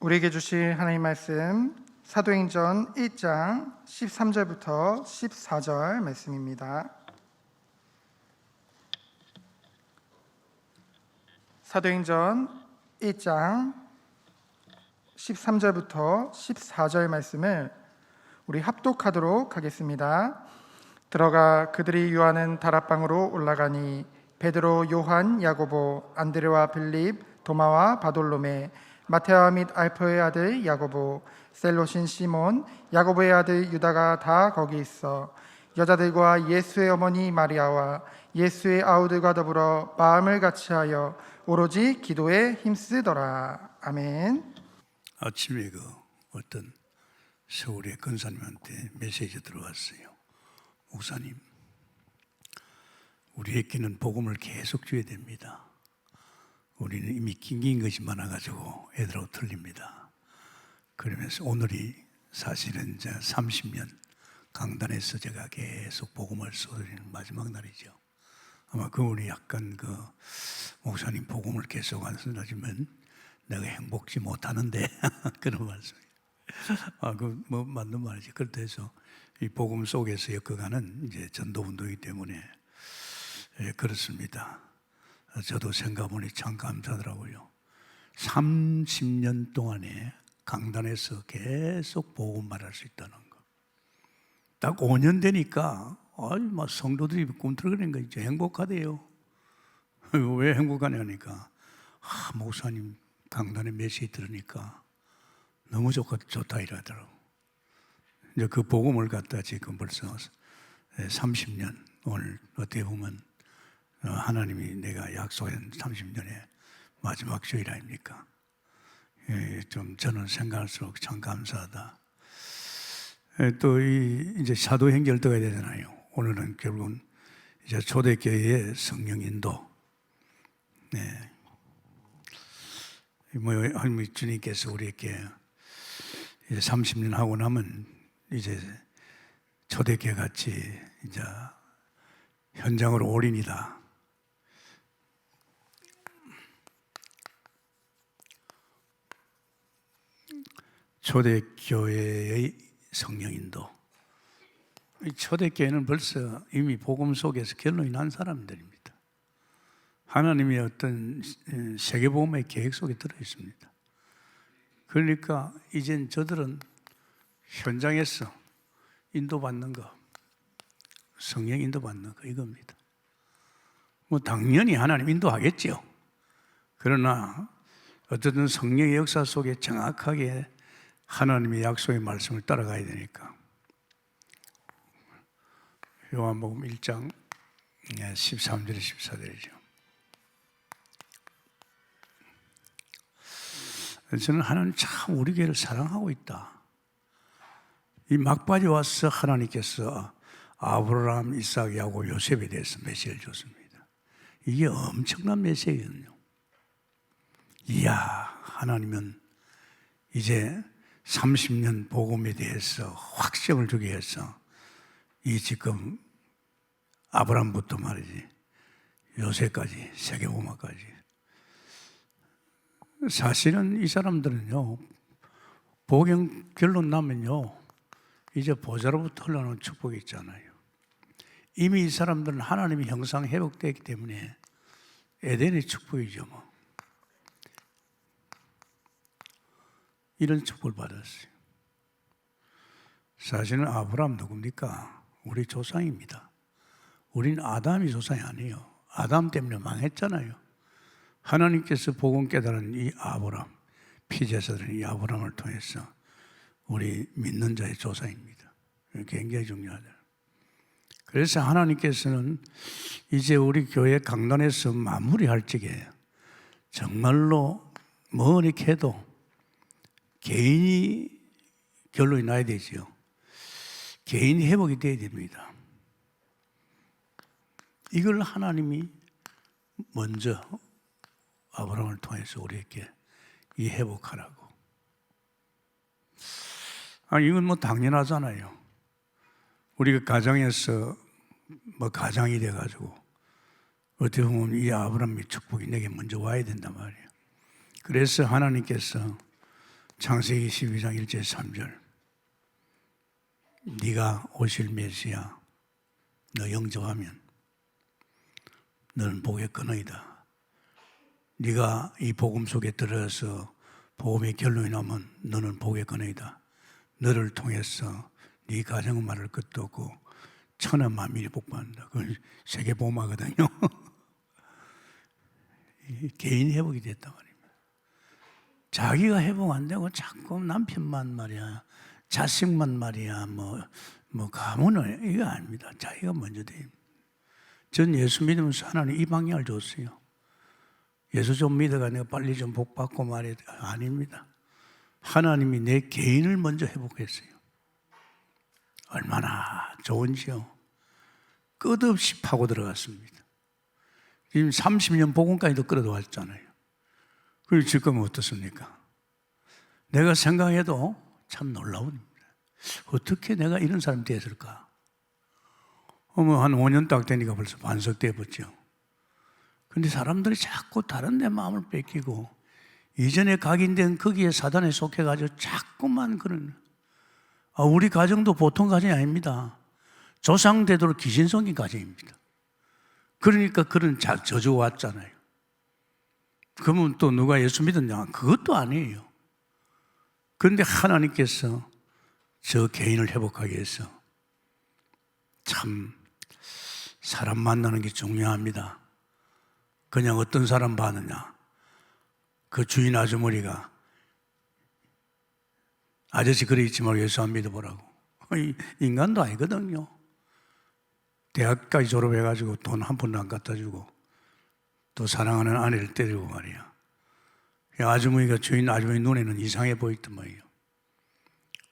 우리에게 주신 하나님 말씀 사도행전 1장 13절부터 14절 말씀입니다. 사도행전 1장 13절부터 14절 말씀을 우리 합독하도록 하겠습니다. 들어가 그들이 유하는 다락방으로 올라가니 베드로, 요한, 야고보, 안드레와 빌립, 도마와 바돌로메, 마테와 및 알포의 아들 야고보, 셀롯인 시몬, 야고보의 아들 유다가 다 거기 있어 여자들과 예수의 어머니 마리아와 예수의 아우들과 더불어 마음을 같이하여 오로지 기도에 힘쓰더라. 아멘. 아침에 어떤 서울의 권사님한테 메시지 들어왔어요. 목사님, 우리에게는 복음을 계속 줘야 됩니다. 우리는 이미 낑긴 것이 많아가지고 애들하고 틀립니다. 그러면서 오늘이 사실은 이제 30년 강단에서 제가 계속 복음을 쏟아내는 마지막 날이죠. 아마 그분이 약간 목사님 복음을 계속 안 쏟아지면 내가 행복지 못하는데 그런 말씀이에요. 맞는 말이지. 그렇다 해서 이 복음 속에서 엮어가는 이제 전도운동이기 때문에 그렇습니다. 저도 생각해보니 참 감사하더라고요. 30년 동안에 강단에서 계속 복음 말할 수 있다는 거. 딱 5년 되니까 성도들이 꿈틀거리는 거 이제 행복하대요. 왜 행복하냐 하니까 목사님 강단에 메시지 들으니까 너무 좋다 이러더라고. 이제 그 복음을 갖다 지금 벌써 30년, 오늘 어떻게 보면 하나님이 내가 약속한 30년의 마지막 주일 아닙니까? 좀 저는 생각할수록 참 감사하다. 또 이제 사도행전을 떠야 되잖아요. 오늘은 결국은 이제 초대교회의 성령 인도. 네. 하나님 주님께서 우리에게 30년 하고 나면 이제 초대교회 같이 이제 현장으로 올인이다. 초대교회의 성령인도. 초대교회는 벌써 이미 복음 속에서 결론이 난 사람들입니다. 하나님의 어떤 세계복음의 계획 속에 들어있습니다. 그러니까 이젠 저들은 현장에서 인도받는 거, 성령 인도받는 거 이겁니다. 당연히 하나님 인도하겠죠. 그러나 어쨌든 성령의 역사 속에 정확하게 하나님의 약속의 말씀을 따라가야 되니까. 요한복음 1장 13절에 14절이죠. 저는 하나님 참 우리 교회를 사랑하고 있다. 이 막바지 와서 하나님께서 아브라함, 이삭, 야곱, 요셉에 대해서 메시지를 줬습니다. 이게 엄청난 메시지거든요. 이야, 하나님은 이제 30년 복음에 대해서 확정을 주기 위해서 이 지금 아브라함부터 말이지 요셉까지 세계복음화까지 사실은 이 사람들은요 복음 결론 나면요 이제 보좌로부터 흘러나오는 축복이 있잖아요. 이미 이 사람들은 하나님의 형상 회복되기 때문에 에덴의 축복이죠. 이런 축복을 받았어요. 사실은 아브라함 누굽니까? 우리 조상입니다. 우린 아담이 조상이 아니에요. 아담 때문에 망했잖아요. 하나님께서 복음 깨달은 이 아브라함, 피제사들은 이 아브라함을 통해서 우리 믿는 자의 조상입니다. 굉장히 중요하다. 그래서 하나님께서는 이제 우리 교회 강단에서 마무리할 적에 정말로 뭐니 해도 개인이 결론이 나야 되죠. 개인 회복이 돼야 됩니다. 이걸 하나님이 먼저 아브라함을 통해서 우리에게 이 회복하라고. 이건 당연하잖아요. 우리가 가정에서 가장이 돼가지고 어떻게 보면 이 아브라함의 축복이 내게 먼저 와야 된단 말이에요. 그래서 하나님께서 창세기 12장 1절 3절 네가 오실 메시아 너 영접하면 너는 보겠거니이다. 네가 이 복음 속에 들어서 복음의 결론이 나면 너는 보겠거니이다. 너를 통해서 네 가정은 말할 것도 없고 천하 만민이 복받는다. 그건 세계 복음화거든요. 개인 회복이 됐단 말입니다. 자기가 회복 안 되고 자꾸 남편만 말이야, 자식만 말이야, 뭐 가문은 이거 아닙니다. 자기가 먼저 돼요. 전 예수 믿으면서 하나님 이 방향을 줬어요. 예수 좀 믿어가 내가 빨리 좀 복받고 말이야. 아닙니다. 하나님이 내 개인을 먼저 회복했어요. 얼마나 좋은지요. 끝없이 파고 들어갔습니다. 지금 30년 복음까지도 끌어들어왔잖아요. 그리고 지금 어떻습니까? 내가 생각해도 참 놀라웁니다. 어떻게 내가 이런 사람이 됐을까? 한 5년 딱 되니까 벌써 반석돼 버죠. 근데 사람들이 자꾸 다른 데 마음을 뺏기고 이전에 각인된 거기에 사단에 속해가지고 자꾸만 그런, 우리 가정도 보통 가정이 아닙니다. 조상대대로 귀신 성긴 가정입니다. 그러니까 그런 저주가 왔잖아요. 그러면 또 누가 예수 믿었냐? 그것도 아니에요. 그런데 하나님께서 저 개인을 회복하기 위해서 참 사람 만나는 게 중요합니다. 그냥 어떤 사람 봤느냐? 그 주인 아주머니가 아저씨 그래 있지 말고 예수 안 믿어보라고. 인간도 아니거든요. 대학까지 졸업해가지고 돈 한 푼도 안 갖다 주고 또 사랑하는 아내를 때리고 말이야. 아주머니가 주인 아주머니 눈에는 이상해 보였단 말이에요.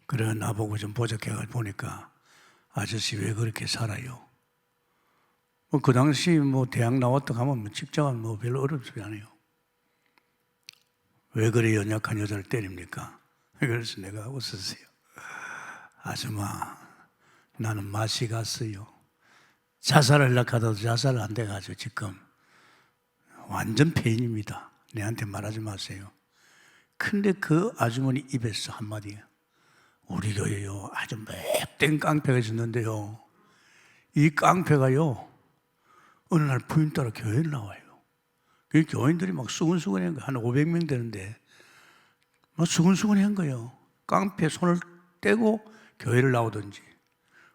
그래 나보고 좀 보적해가 보니까 아저씨 왜 그렇게 살아요? 그 당시 대학 나왔다 가면 직장은 별로 어렵지 않아요. 왜 그래 연약한 여자를 때립니까? 그래서 내가 웃었어요. 아줌마 나는 맛이 갔어요. 자살하려고 하다도 자살 안 돼가지고 지금 완전 폐인입니다. 내한테 말하지 마세요. 근데 그 아주머니 입에서 한마디, 우리 교회요 아주 맵된 깡패가 있었는데요, 이 깡패가요 어느 날 부인 따라 교회를 나와요. 그 교인들이 막 수근수근한 거예요. 한 500명 되는데 막 수근수근한 거예요. 깡패 손을 떼고 교회를 나오든지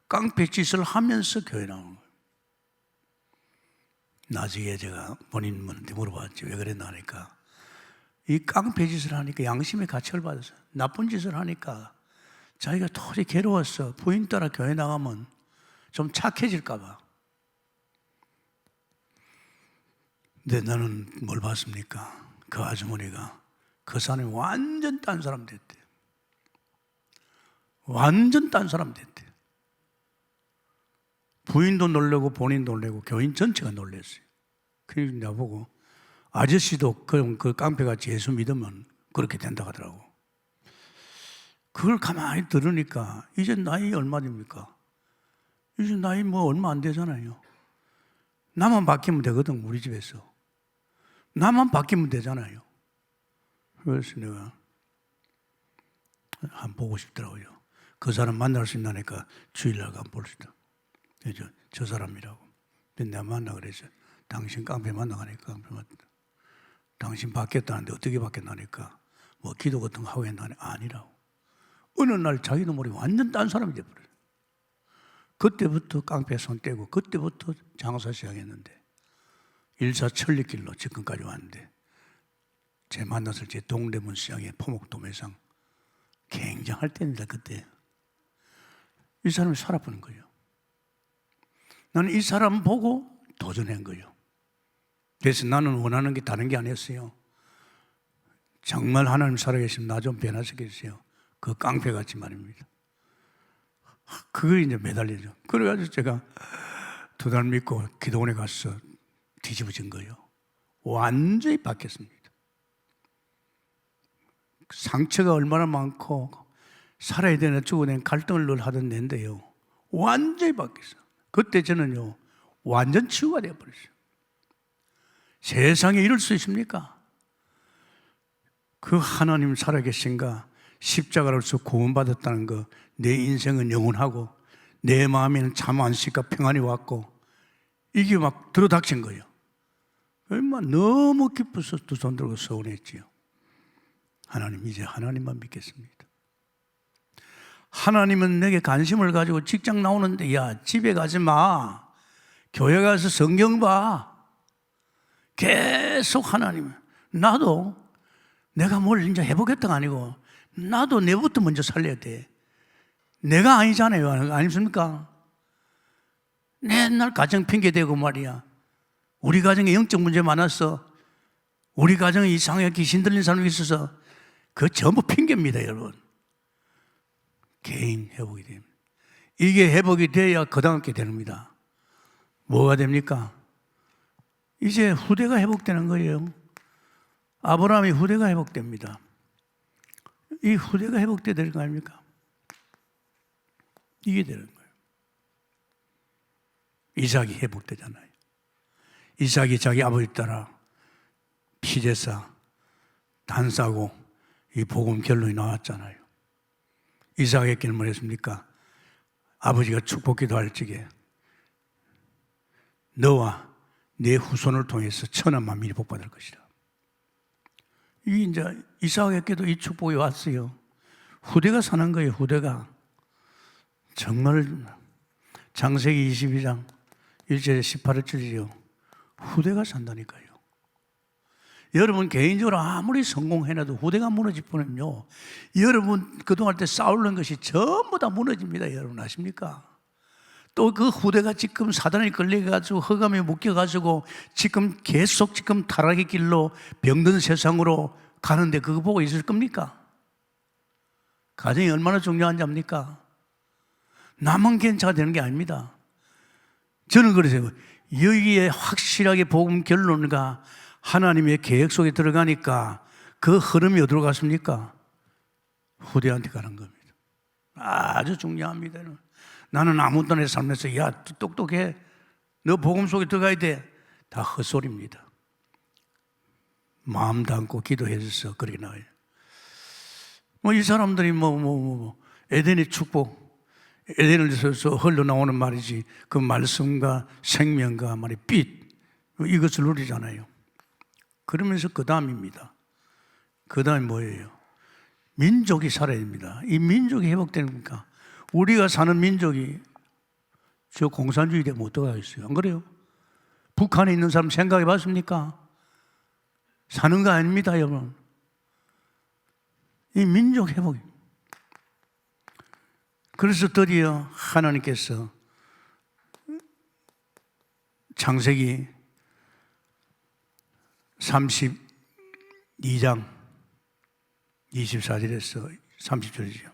깡패 짓을 하면서 교회 나오는 거예요. 나중에 제가 본인한테 물어봤죠. 왜 그랬나 하니까 이 깡패 짓을 하니까 양심의 가책을 받았어요. 나쁜 짓을 하니까 자기가 도저히 괴로웠어. 부인 따라 교회 나가면 좀 착해질까 봐. 근데 나는 뭘 봤습니까? 그 아주머니가 그 사람이 완전 딴 사람 됐대. 완전 딴 사람 됐대. 부인도 놀래고 본인도 놀래고 교인 전체가 놀랬어요. 그래서 나보고 아저씨도 그 깡패같이 예수 믿으면 그렇게 된다 하더라고. 그걸 가만히 들으니까 이제 나이 얼마 됩니까? 이제 나이 얼마 안 되잖아요. 나만 바뀌면 되거든. 우리 집에서 나만 바뀌면 되잖아요. 그래서 내가 한번 보고 싶더라고요. 그 사람 만날 수 있다니까 주일날 한번 볼 수 있다. 저 사람이라고. 근데 내가 만나 그랬어. 당신 깡패 만나가니까 깡패 만나. 당신 바뀌었다는데 어떻게 바뀌었나니까 기도 같은 거 하고 했나니 아니라고. 어느 날 자기도 모르게 완전 딴 사람이 돼버려요. 그때부터 깡패 손 떼고 그때부터 장사 시작했는데 일사천리길로 지금까지 왔는데 제 만났을 때 동대문 시장의 포목도매상 굉장할 때입니다. 그때 이 사람이 살아보는 거예요. 나는 이 사람 보고 도전한 거예요. 그래서 나는 원하는 게 다른 게 아니었어요. 정말 하나님 살아계시면 나 좀 변화시켜주세요. 그 깡패같이 말입니다. 그게 이제 매달리죠. 그래가지고 제가 2달 믿고 기도원에 가서 뒤집어진 거예요. 완전히 바뀌었습니다. 상처가 얼마나 많고 살아야 되나 죽어야 되나 갈등을 늘 하던 데인데요, 완전히 바뀌었어요. 그때 저는요 완전 치유가 되어버렸어요. 세상에 이럴 수 있습니까? 그 하나님 살아계신가, 십자가로서 구원받았다는 거, 내 인생은 영원하고 내 마음에는 참 안식과 평안이 왔고, 이게 막 들어닥친 거예요. 얼마 너무 기뻐서 두 손 들고 서운했지요. 하나님, 이제 하나님만 믿겠습니다. 하나님은 내게 관심을 가지고 직장 나오는데, 야, 집에 가지 마. 교회 가서 성경 봐. 계속 하나님, 나도 내가 뭘 이제 해보겠다가 아니고 나도 내부터 먼저 살려야 돼. 내가 아니잖아요. 아닙니까? 맨날 가정 핑계대고 말이야. 우리 가정에 영적 문제 많았어. 우리 가정에 이상하게 귀신 들린 사람이 있어서 그 전부 핑계입니다, 여러분. 개인 회복이 됩니다. 이게 회복이 돼야 거듭게 됩니다. 뭐가 됩니까? 이제 후대가 회복되는 거예요. 아브라함이 후대가 회복됩니다. 이 후대가 회복돼야 되는 거 아닙니까? 이게 되는 거예요. 이삭이 회복되잖아요. 이삭이 자기 아버지 따라 피제사, 단싸고 이 복음 결론이 나왔잖아요. 이삭에게는 뭐 했습니까? 아버지가 축복기도 할 적에 너와 내 후손을 통해서 천한 만민이 복받을 것이다. 이 이제 이삭에게도 이 축복이 왔어요. 후대가 사는 거예요. 후대가 정말 창세기 22장 1절에 18절이요. 후대가 산다니까요. 여러분 개인적으로 아무리 성공해놔도 후대가 무너질 뿐은요, 여러분 그동안 때 싸우는 것이 전부 다 무너집니다. 여러분 아십니까? 또 그 후대가 지금 사단에 걸려가지고 흑암에 묶여가지고 지금 계속 지금 타락의 길로 병든 세상으로 가는데 그거 보고 있을 겁니까? 가정이 얼마나 중요한지 압니까? 나만 괜찮아 되는 게 아닙니다. 저는 그래서 여기에 확실하게 복음 결론과 하나님의 계획 속에 들어가니까 그 흐름이 어디로 갔습니까? 후대한테 가는 겁니다. 아주 중요합니다. 나는 아무도 내 삶에서 야 똑똑해, 너 복음 속에 들어가야 돼, 다 헛소리입니다. 마음 담고 기도해서 그렇게 나와요. 이 사람들이 에덴의 축복, 에덴에서 흘러나오는 말이지 그 말씀과 생명과 말이 빛, 이것을 누리잖아요. 그러면서 그 다음입니다. 그 다음이 뭐예요? 민족이 살아야 됩니다. 이 민족이 회복되는 겁니까? 우리가 사는 민족이 저 공산주의 되면 어떡하겠어요? 안 그래요? 북한에 있는 사람 생각해 봤습니까? 사는 거 아닙니다, 여러분. 이 민족 회복이. 그래서 드디어 하나님께서 창세기 32장 24절에서 30절이죠.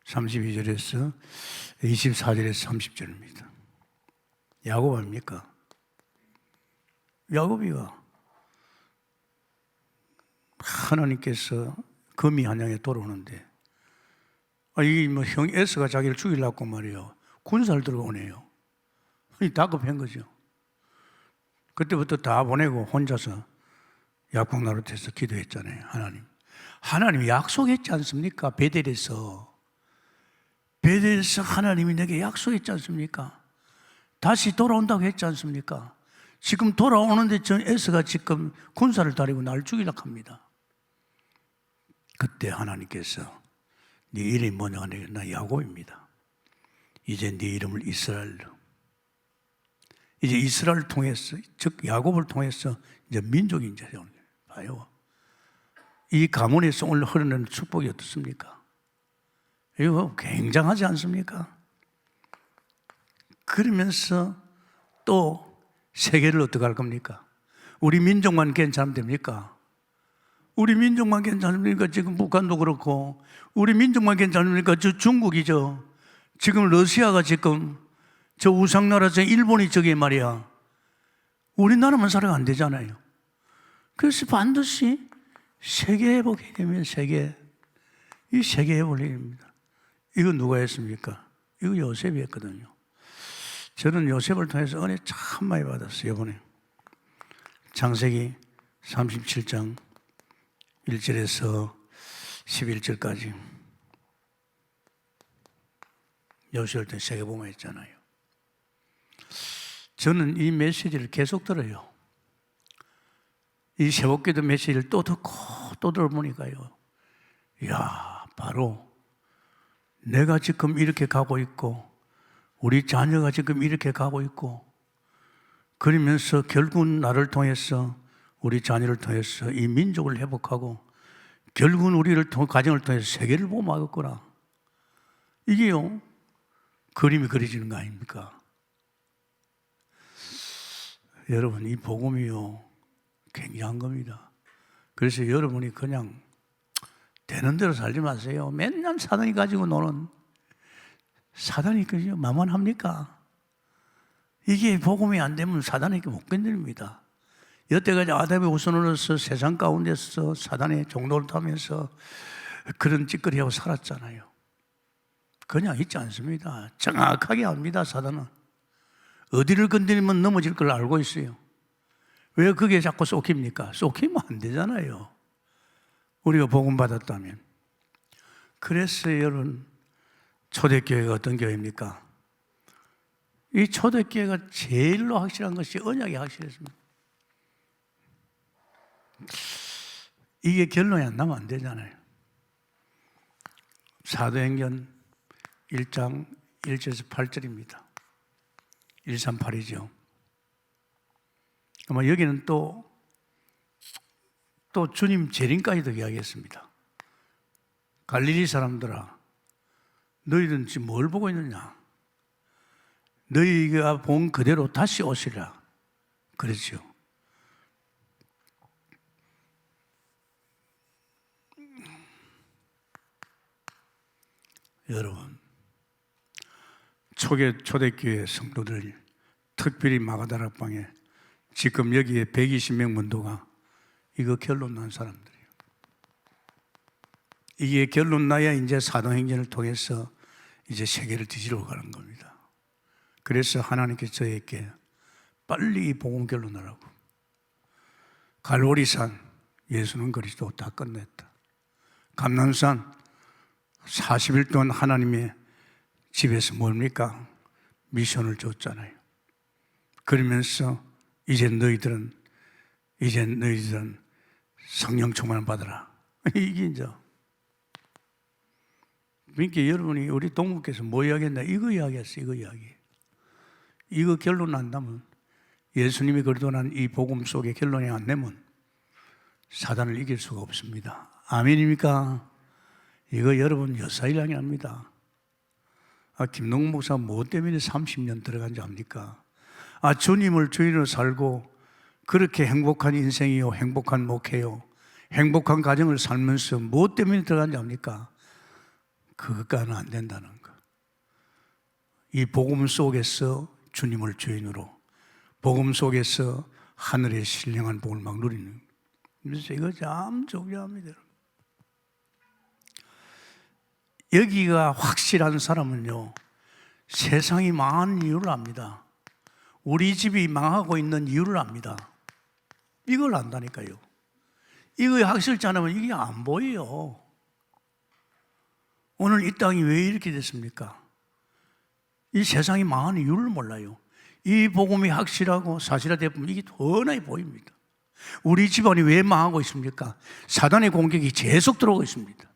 32절에서 24절에서 30절입니다. 야곱 아닙니까? 야곱이가 하나님께서 거미 한 양에 돌아오는데, 이게 형 에스가 자기를 죽이려고 말이에요. 군사를 들어오네요. 다급한 거죠. 그때부터 다 보내고 혼자서 약국 나룻에서 기도했잖아요. 하나님이 약속했지 않습니까? 베델에서 하나님이 내게 약속했지 않습니까? 다시 돌아온다고 했지 않습니까? 지금 돌아오는데 저 에스가 지금 군사를 다리고 날 죽이려고 합니다. 그때 하나님께서 네 이름이 뭐냐? 나 야곱입니다. 이제 네 이름을 이스라엘로. 이제 이스라엘을 통해서, 즉 야곱을 통해서 이제 민족이 이제 봐요. 이 가문에서 오늘 흐르는 축복이 어떻습니까? 이거 굉장하지 않습니까? 그러면서 또 세계를 어떻게 할 겁니까? 우리 민족만 괜찮으면 됩니까? 우리 민족만 괜찮습니까? 지금 북한도 그렇고, 우리 민족만 괜찮습니까? 저 중국이죠. 지금 러시아가 지금 저 우상나라 저 일본이 저게 말이야. 우리나라만 살아가 안 되잖아요. 그래서 반드시 세계 회복이 되면 이 세계 회복입니다. 이거 누가 했습니까? 이거 요셉이 했거든요. 저는 요셉을 통해서 은혜 참 많이 받았어요. 이번에 창세기 37장 1절에서 11절까지 요셉을 통해 세계복음화 했잖아요. 저는 이 메시지를 계속 들어요. 이 새벽기도 메시지를 또 듣고 또 들어보니까요, 이야, 바로 내가 지금 이렇게 가고 있고 우리 자녀가 지금 이렇게 가고 있고, 그러면서 결국은 나를 통해서, 우리 자녀를 통해서 이 민족을 회복하고 결국은 우리를 가정을 통해서 세계를 보호하겠구나. 이게요, 그림이 그려지는 거 아닙니까? 여러분, 이 복음이요, 굉장한 겁니다. 그래서 여러분이 그냥 되는 대로 살지 마세요. 맨날 사단이 가지고 노는, 사단이 그죠? 만만합니까? 이게 복음이 안 되면 사단에게 못 견딥니다. 여태까지 아담의 후손으로서 세상 가운데서 사단의 종로를 타면서 그런 찌꺼리하고 살았잖아요. 그냥 있지 않습니다. 정확하게 압니다. 사단은 어디를 건드리면 넘어질 걸 알고 있어요. 왜 그게 자꾸 쏙힙니까? 쏙히면 안 되잖아요, 우리가 복음 받았다면. 그래서 여러분, 초대교회가 어떤 교회입니까? 이 초대교회가 제일로 확실한 것이 언약이 확실했습니다. 이게 결론이 안 나면 안 되잖아요. 사도행전 1장 1절에서 8절입니다. 138이죠. 아마 여기는 또 주님 재림까지도 이야기했습니다. 갈릴리 사람들아, 너희들은 지금 뭘 보고 있느냐? 너희가 본 그대로 다시 오시라. 그렇죠. 여러분, 초대교회 성도들, 특별히 마가다락방에 지금 여기에 120명 문도가 이거 결론 난 사람들이에요. 이게 결론 나야 이제 사도행전을 통해서 이제 세계를 뒤지러 가는 겁니다. 그래서 하나님께서 저에게 빨리 이 복음 결론하라고. 갈보리산, 예수는 그리스도, 다 끝냈다. 감람산 40일 동안 하나님의 집에서 뭡니까? 미션을 줬잖아요. 그러면서 이제 너희들은 성령 충만을 받아라. 이게 이제, 그러니까 여러분이, 우리 동무께서 뭐 이야기했나? 이거 이야기했어. 이거 결론 난다면, 예수님이 거두난 이 복음 속에 결론이 안 내면 사단을 이길 수가 없습니다. 아멘입니까? 이거 여러분 여사일량이 합니다. 김동국 목사 뭐 때문에 30년 들어간지 압니까? 주님을 주인으로 살고 그렇게 행복한 인생이요, 행복한 목회요, 행복한 가정을 살면서 뭐 때문에 들어간지 압니까? 그것과는 안 된다는 거. 이 복음 속에서 주님을 주인으로, 복음 속에서 하늘의 신령한 복을 막 누리는, 그래서 이거 참 중요합니다. 여기가 확실한 사람은요, 세상이 망하는 이유를 압니다. 우리 집이 망하고 있는 이유를 압니다. 이걸 안다니까요. 이거 확실치 않으면 이게 안 보여요. 오늘 이 땅이 왜 이렇게 됐습니까? 이 세상이 망하는 이유를 몰라요. 이 복음이 확실하고 사실화되면 이게 더 많이 보입니다. 우리 집안이 왜 망하고 있습니까? 사단의 공격이 계속 들어오고 있습니다.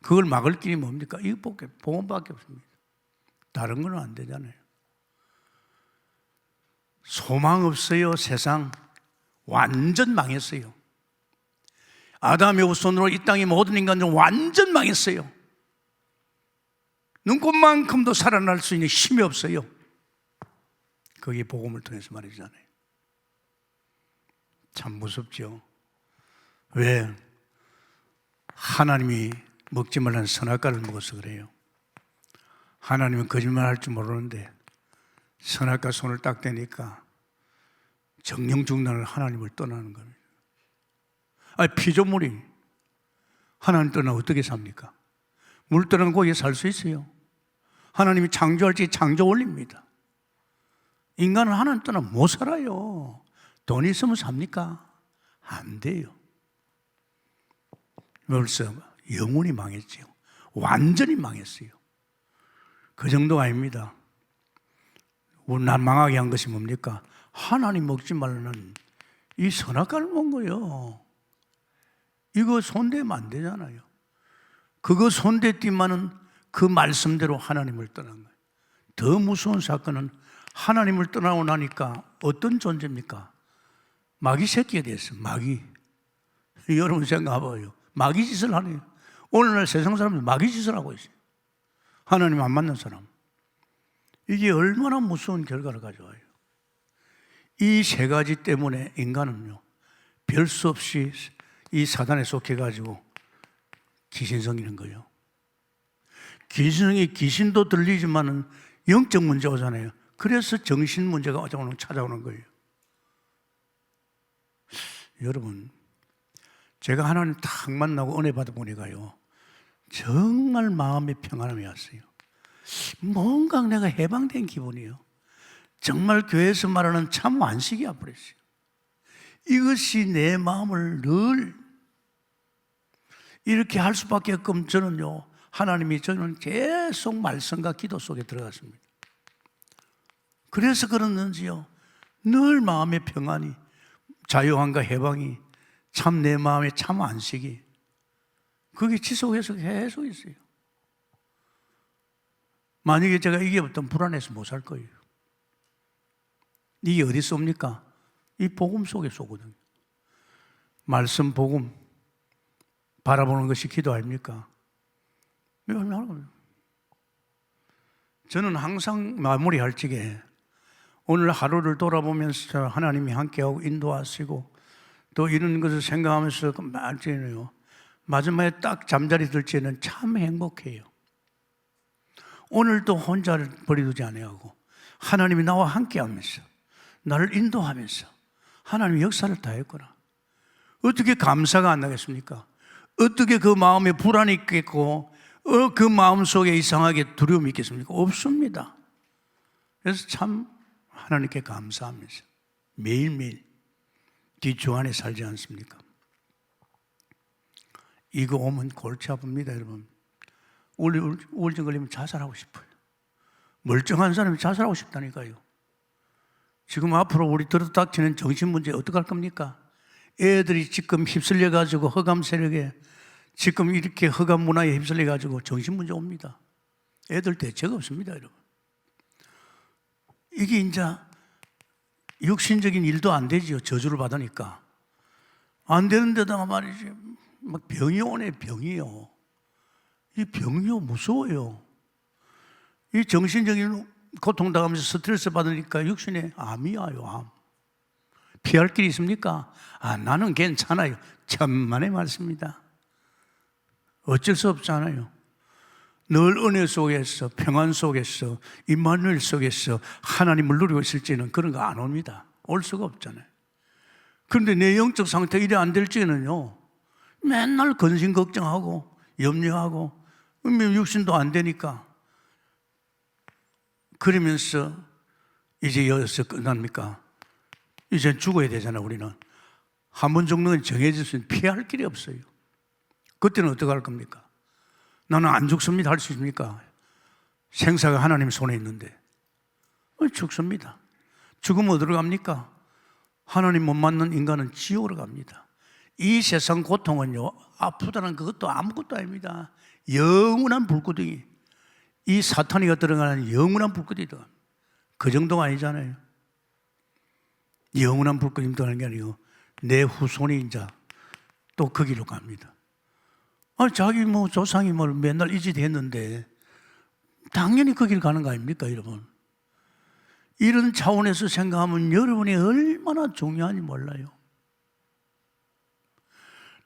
그걸 막을 길이 뭡니까? 이 복음밖에 없습니다. 다른 건 안 되잖아요. 소망 없어요. 세상 완전 망했어요. 아담의 후손으로 이 땅의 모든 인간들은 완전 망했어요. 눈꽃만큼도 살아날 수 있는 힘이 없어요. 그게 복음을 통해서 말이잖아요. 참 무섭죠. 왜? 하나님이 먹지 말라는 선악과를 먹어서 그래요. 하나님은 거짓말할 줄 모르는데 선악과 손을 딱 대니까 정령중단을 하나님을 떠나는 겁니다. 피조물이 하나님 떠나 어떻게 삽니까? 물 떠나는 거기에 살 수 있어요? 하나님이 창조할 때 창조 원리입니다. 인간은 하나님 떠나 못 살아요. 돈 있으면 삽니까? 안 돼요. 벌써 영혼이 망했지요. 완전히 망했어요. 그 정도가 아닙니다. 우리 날 망하게 한 것이 뭡니까? 하나님 먹지 말라는 이 선악과를 먹은 거예요. 이거 손대면 안 되잖아요. 그거 손댔더만은 그 말씀대로 하나님을 떠난 거예요. 더 무서운 사건은 하나님을 떠나고 나니까 어떤 존재입니까? 마귀 새끼가 됐어요. 마귀. 여러분 생각해봐요. 마귀 짓을 하네요. 오늘날 세상 사람들 마귀 짓을 하고 있어요. 하나님 안 맞는 사람. 이게 얼마나 무서운 결과를 가져와요. 이 세 가지 때문에 인간은요, 별 수 없이 이 사단에 속해가지고 귀신 성기는 거예요. 귀신도 들리지만은 영적 문제가 오잖아요. 그래서 정신 문제가 찾아오는 거예요. 여러분, 제가 하나님 딱 만나고 은혜 받아 보니까요, 정말 마음의 평안함이 왔어요. 뭔가 내가 해방된 기분이에요. 정말 교회에서 말하는 참 안식이 와버렸어요. 이것이 내 마음을 늘 이렇게 할 수밖에 없게끔 저는요, 하나님이 저는 계속 말씀과 기도 속에 들어갔습니다. 그래서 그러는지요, 늘 마음의 평안이, 자유함과 해방이, 참 내 마음의 참 안식이, 그게 지속해서 계속 있어요. 만약에 제가 이게 어떤 불안해서 못 살 거예요. 이게 어디 쏩니까? 이 복음 속에 쏘거든요. 말씀, 복음 바라보는 것이 기도 아닙니까? 저는 항상 마무리할 적에 오늘 하루를 돌아보면서 하나님이 함께하고 인도하시고 또 이런 것을 생각하면서 말지는요, 마지막에 딱 잠자리 들 때는 참 행복해요. 오늘도 혼자를 버리두지 아니하고 하나님이 나와 함께하면서 나를 인도하면서 하나님의 역사를 다 했구나. 어떻게 감사가 안 나겠습니까? 어떻게 그 마음에 불안이 있겠고 그 마음 속에 이상하게 두려움이 있겠습니까? 없습니다. 그래서 참 하나님께 감사하면서 매일매일 기초 안에 살지 않습니까? 이거 오면 골치 아픕니다, 여러분. 우울증 걸리면 자살하고 싶어요. 멀쩡한 사람이 자살하고 싶다니까요. 지금 앞으로 우리 들어닥치는 정신 문제 어떡할 겁니까? 애들이 지금 휩쓸려가지고 허감 세력에 지금 이렇게 허감 문화에 휩쓸려가지고 정신 문제 옵니다. 애들 대책 없습니다, 여러분. 이게 이제 육신적인 일도 안 되지요. 저주를 받으니까. 안 되는데다가 말이지. 막 병이 오네, 병이요. 이 병이요, 무서워요. 이 정신적인 고통당하면서 스트레스 받으니까 육신에 암이 와요, 암. 피할 길이 있습니까? 나는 괜찮아요. 천만의 말씀입니다. 어쩔 수 없잖아요. 늘 은혜 속에서, 평안 속에서, 임마누엘 속에서 하나님을 누리고 있을지는 그런 거 안 옵니다. 올 수가 없잖아요. 그런데 내 영적 상태 이래 안 될 적에는요, 맨날 근심 걱정하고 염려하고 육신도 안 되니까 그러면서 이제 여기서 끝납니까? 이제 죽어야 되잖아. 우리는 한 번 정도는 정해졌으면 피할 길이 없어요. 그때는 어떻게 할 겁니까? 나는 안 죽습니다 할 수 있습니까? 생사가 하나님 손에 있는데 죽습니다. 죽으면 어디로 갑니까? 하나님 못 만난 인간은 지옥으로 갑니다. 이 세상 고통은요, 아프다는 그것도 아무것도 아닙니다. 영원한 불구덩이, 이 사탄이가 들어가는 영원한 불구덩이 들어갑니다. 그 정도가 아니잖아요. 영원한 불구덩이 들어가는 게 아니고 내 후손이 이제 또 그 길로 갑니다. 자기 조상이 맨날 이 짓 했는데 당연히 그 길 가는 거 아닙니까, 여러분? 이런 차원에서 생각하면 여러분이 얼마나 중요한지 몰라요.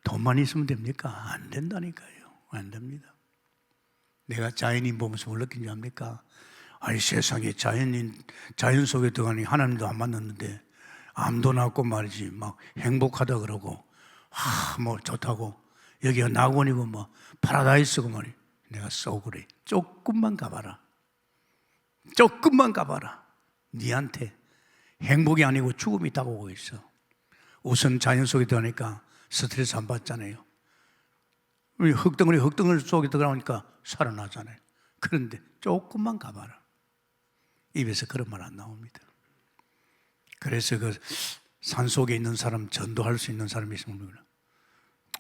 돈만 있으면 됩니까? 안 된다니까요. 안 됩니다. 내가 자연인 보면서 뭘 느낀지 압니까? 세상에 자연 속에 들어가니 하나님도 안 만났는데 암도 낫고 말이지 막 행복하다 그러고 뭐 좋다고 여기가 낙원이고 뭐 파라다이스고 말이. 내가 그래. 조금만 가봐라. 니한테 행복이 아니고 죽음이 다가오고 있어. 우선 자연 속에 들어가니까 스트레스 안 받잖아요. 우리 흙덩어리 속에 들어가니까 살아나잖아요. 그런데 조금만 가봐라. 입에서 그런 말 안 나옵니다. 그래서 그 산속에 있는 사람, 전도할 수 있는 사람이 있으면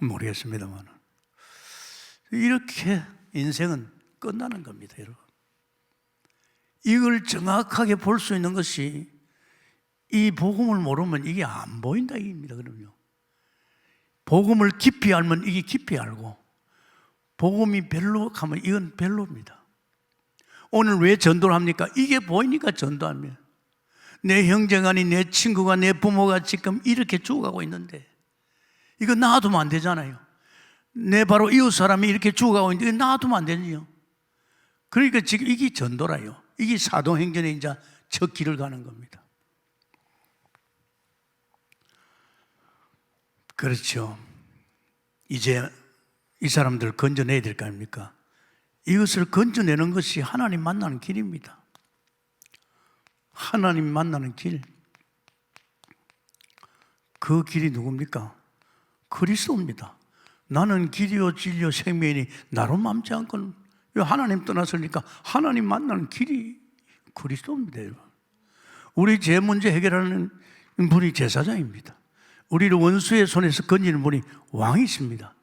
모르겠습니다만, 이렇게 인생은 끝나는 겁니다, 여러분. 이걸 정확하게 볼 수 있는 것이, 이 복음을 모르면 이게 안 보인다 이겁니다. 그럼요. 복음을 깊이 알면 이게 깊이 알고, 복음이 별로 하면 이건 별로입니다. 오늘 왜 전도를 합니까? 이게 보이니까 전도합니다. 내 형제간이, 내 친구가, 내 부모가 지금 이렇게 죽어가고 있는데 이거 놔두면 안 되잖아요. 내 바로 이웃 사람이 이렇게 죽어가고 있는데 이거 놔두면 안 되죠. 그러니까 지금 이게 전도라요. 이게 사도행전의 이제 첫 길을 가는 겁니다. 그렇죠. 이제 이 사람들 건져내야 될 거 아닙니까? 이것을 건져내는 것이 하나님 만나는 길입니다. 하나님 만나는 길. 그 길이 누굽니까? 그리스도입니다. 나는 길이요 진리요 생명이니 나로 맘지 않고는, 하나님 떠났으니까 하나님 만나는 길이 그리스도입니다. 우리 죄 문제 해결하는 분이 제사장입니다. 우리를 원수의 손에서 건지는 분이 왕이십니다.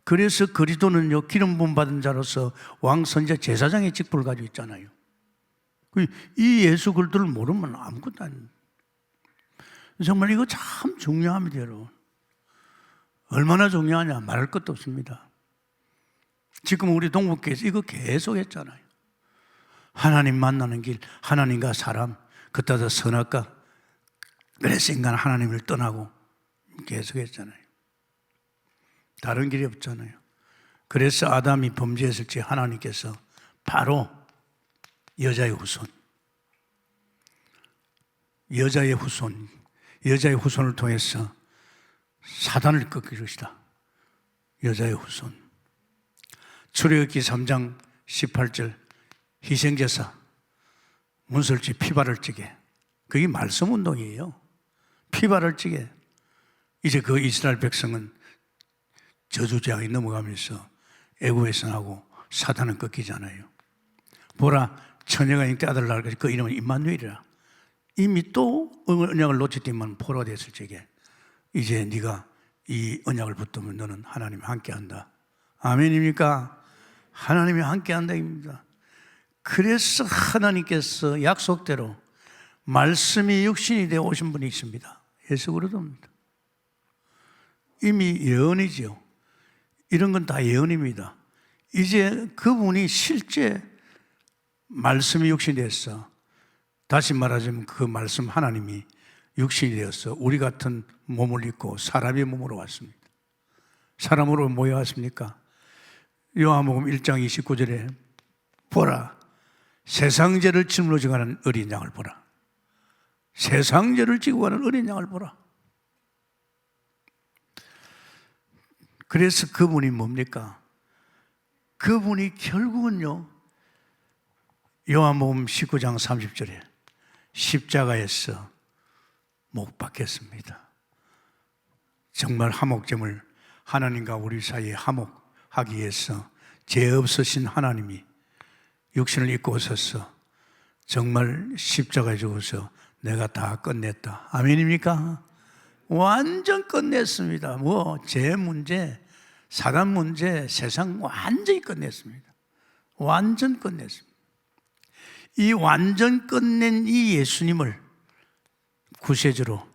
그래서 그리스도는요, 기름 부음 받은 자로서 왕, 선지자, 제사장의 직분을 가지고 있잖아요. 이 예수 그리스도를 모르면 아무것도 아닙니다. 정말 이거 참 중요합니다, 여러분. 얼마나 중요하냐 말할 것도 없습니다. 지금 우리 동북교회에서 이거 계속 했잖아요. 하나님 만나는 길, 하나님과 사람, 그따다 선악과. 그래서 인간은 하나님을 떠나고 계속 했잖아요. 다른 길이 없잖아요. 그래서 아담이 범죄했을 때 하나님께서 바로 여자의 후손을 통해서 사단을 꺾으시다. 여자의 후손. 출애굽기 3장 18절 희생제사 문설지 피바를 찌게, 그게 말씀 운동이에요. 피바를 찌게. 이제 그 이스라엘 백성은 저주제약이 넘어가면서 애굽에서 나고 사단은 꺾이잖아요. 보라, 처녀가 잉태 아들을 낳을 것이 그 이름은 임마누엘이라. 이미 또 언약을 놓쳤더니만 포로가 됐을 적에 이제 네가 이 언약을 붙들면 너는 하나님이 함께한다. 아멘입니까? 하나님이 함께한다 입니다. 그래서 하나님께서 약속대로 말씀이 육신이 되어 오신 분이 있습니다. 예수 그리스도입니다. 이미 예언이죠. 이런 건 다 예언입니다. 이제 그분이 실제 말씀이 육신이 됐어. 다시 말하자면 그 말씀 하나님이 육신이 되어서 우리 같은 몸을 입고 사람의 몸으로 왔습니다. 사람으로 모여왔습니까? 요한복음 1장 29절에 보라, 세상죄를 짊어지고 가는 어린 양을 보라. 세상죄를 지고 가는 어린 양을 보라. 그래서 그분이 뭡니까? 그분이 결국은요, 요한복음 19장 30절에 십자가에서 못 박혔습니다. 정말 화목제물, 하나님과 우리 사이에 화목하기 위해서 죄 없으신 하나님이 육신을 입고 오셔서 정말 십자가에 죽어서 내가 다 끝냈다. 아멘입니까? 완전 끝냈습니다. 죄 문제, 사단 문제, 세상 완전히 끝냈습니다. 완전 끝냈습니다. 이 완전 끝낸 이 예수님을 구세주로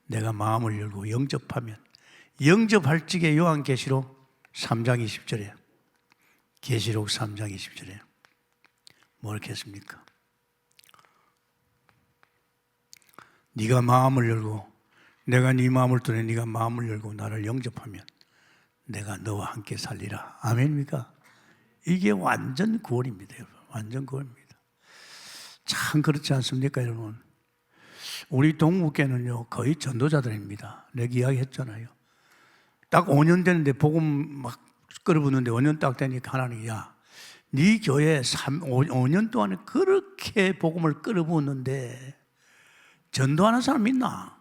내가 마음을 열고 영접하면, 영접할 적에 요한계시록 3장 20절에, 계시록 3장 20절에 뭘 했습니까? 네가 마음을 열고, 내가 네 마음을 떠내 네가 마음을 열고 나를 영접하면 내가 너와 함께 살리라. 아멘입니까? 이게 완전 구원입니다, 여러분. 완전 구원입니다. 참 그렇지 않습니까, 여러분? 우리 동국교회는요 거의 전도자들입니다. 내가 이야기했잖아요. 딱 5년 되는데 복음 막 끌어붙는데 5년 딱 되니까 하나님이, 야, 네 교회 5년 동안에 그렇게 복음을 끌어붙는데 전도하는 사람 있나?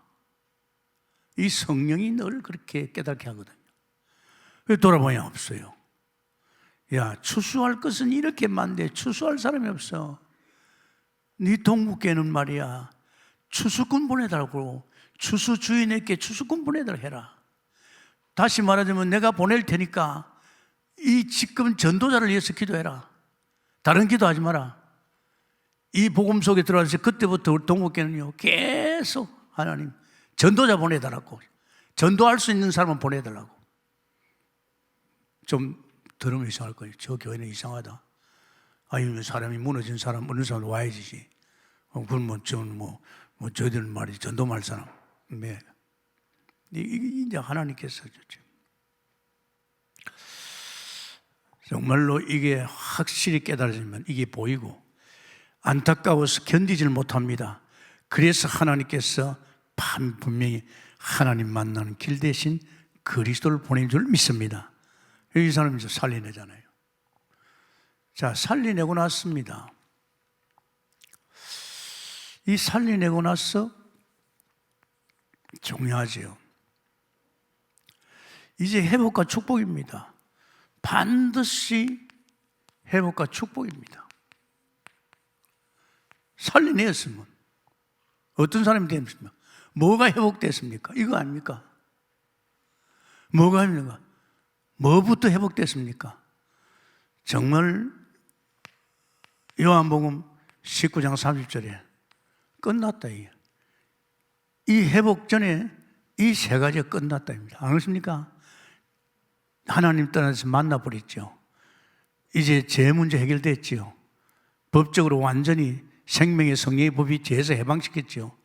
이 성령이 늘 그렇게 깨닫게 하거든요. 왜 돌아보냐? 없어요. 야, 추수할 것은 이렇게 많은데 추수할 사람이 없어. 네 동국계는 말이야, 추수꾼 보내달라고, 추수 주인에게 추수꾼 보내달라 해라. 다시 말하자면 내가 보낼 테니까 이 지금 전도자를 위해서 기도해라. 다른 기도하지 마라. 이 복음 속에 들어와서 그때부터 우리 동국계는요, 계속 하나님 전도자 보내달라고, 전도할 수 있는 사람은 보내달라고. 좀 들으면 이상할 거예요. 저 교회는 이상하다. 아니, 사람이 무너진 사람, 어느 사람 와야지. 그건 저희들은 말이지, 전도할 사람. 네. 이제 하나님께서 줬죠. 정말로 이게 확실히 깨달아지면 이게 보이고 안타까워서 견디질 못합니다. 그래서 하나님께서 분명히 하나님 만나는 길 대신 그리스도를 보낸 줄 믿습니다. 이 사람이 이제 살려내잖아요. 자, 살려내고 났습니다. 이 살려내고 나서 중요하지요. 이제 회복과 축복입니다. 반드시 회복과 축복입니다. 살려냈으면 어떤 사람이 됐습니까? 뭐가 회복됐습니까? 이거 아닙니까? 뭐가 아닙니까? 뭐부터 회복됐습니까? 정말 요한복음 19장 30절에 끝났다. 이 회복 전에 이 세 가지가 끝났다입니다. 안 그렇습니까? 하나님 떠나서 만나버렸죠. 이제 죄 문제 해결됐죠. 법적으로 완전히 생명의 성령의 법이 죄에서 해방시켰죠.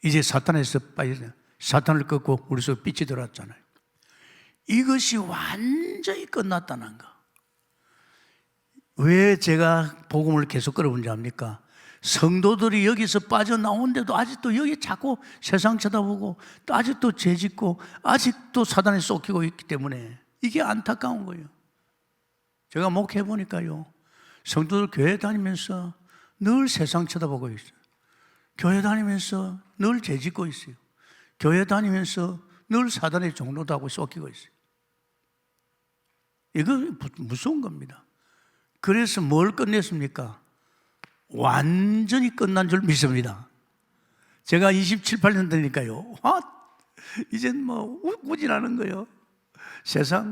이제 사탄에서 빠져서 사탄을 꺾고 우리 속에 빛이 들어왔잖아요. 이것이 완전히 끝났다는 거. 왜 제가 복음을 계속 끌어본지 압니까? 성도들이 여기서 빠져나오는데도 아직도 여기 자꾸 세상 쳐다보고 또 아직도 죄 짓고 아직도 사단에 쫓기고 있기 때문에 이게 안타까운 거예요. 제가 목회해 보니까요, 성도들 교회 다니면서 늘 세상 쳐다보고 있어요. 교회 다니면서 늘 죄 짓고 있어요. 교회 다니면서 늘 사단의 종로도 하고 쫓기고 있어요. 이거 무서운 겁니다. 그래서 뭘 끝냈습니까? 완전히 끝난 줄 믿습니다. 제가 27, 8년 되니까요, 이젠 우진하는 거예요.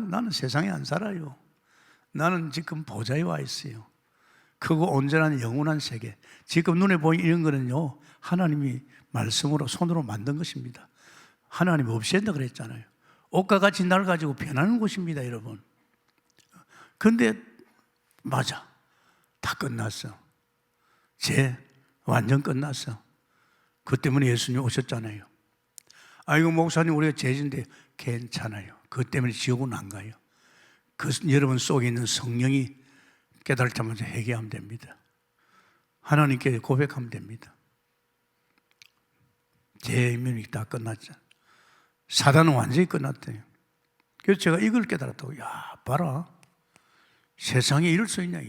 나는 세상에 안 살아요. 나는 지금 보좌에 와 있어요. 크고 온전한 영원한 세계. 지금 눈에 보이는 이런 거는요, 하나님이 말씀으로 손으로 만든 것입니다. 하나님 없앤다 그랬잖아요. 옷과 같이 날 가지고 변하는 곳입니다, 여러분. 근데 맞아, 다 끝났어. 죄 완전 끝났어. 그 때문에 예수님 오셨잖아요. 아이고 목사님, 우리가 죄진데 괜찮아요. 그 때문에 지옥은 안 가요. 여러분 속에 있는 성령이 깨달자마자 회개하면 됩니다. 하나님께 고백하면 됩니다. 죄의 면이 다 끝났죠. 사단은 완전히 끝났대요. 그래서 제가 이걸 깨달았다고. 야, 봐라, 세상에 이럴 수 있냐.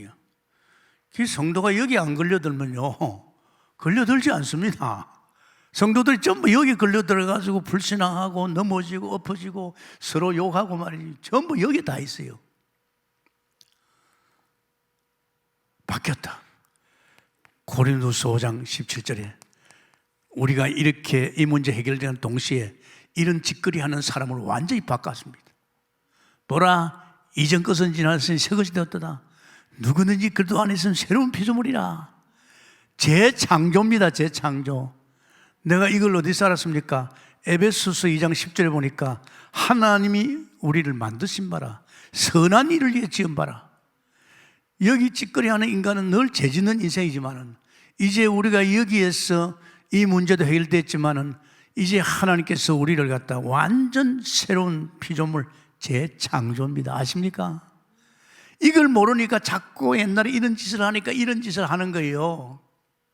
그 성도가 여기 안 걸려들면요, 걸려들지 않습니다. 성도들이 전부 여기 걸려들어가지고 불신앙하고 넘어지고 엎어지고 서로 욕하고 말이지, 전부 여기 다 있어요. 바뀌었다. 고린도서 5장 17절에 우리가 이렇게 이 문제 해결되는 동시에 이런 짓거리 하는 사람을 완전히 바꿨습니다. 보라, 이전 것은 지났으니 새 것이 되었도다. 누구든지 그리스도 안에 있으면 새로운 피조물이라. 재창조입니다. 재창조. 내가 이걸 어디서 알았습니까? 에베소서 2장 10절에 보니까 하나님이 우리를 만드신 바라, 선한 일을 위해 지은 바라. 여기 찌꺼리하는 인간은 늘 죄짓는 인생이지만은 이제 우리가 여기에서 이 문제도 해결됐지만은 이제 하나님께서 우리를 갖다 완전 새로운 피조물 재창조입니다. 아십니까? 이걸 모르니까 자꾸 옛날에 이런 짓을 하니까 이런 짓을 하는 거예요.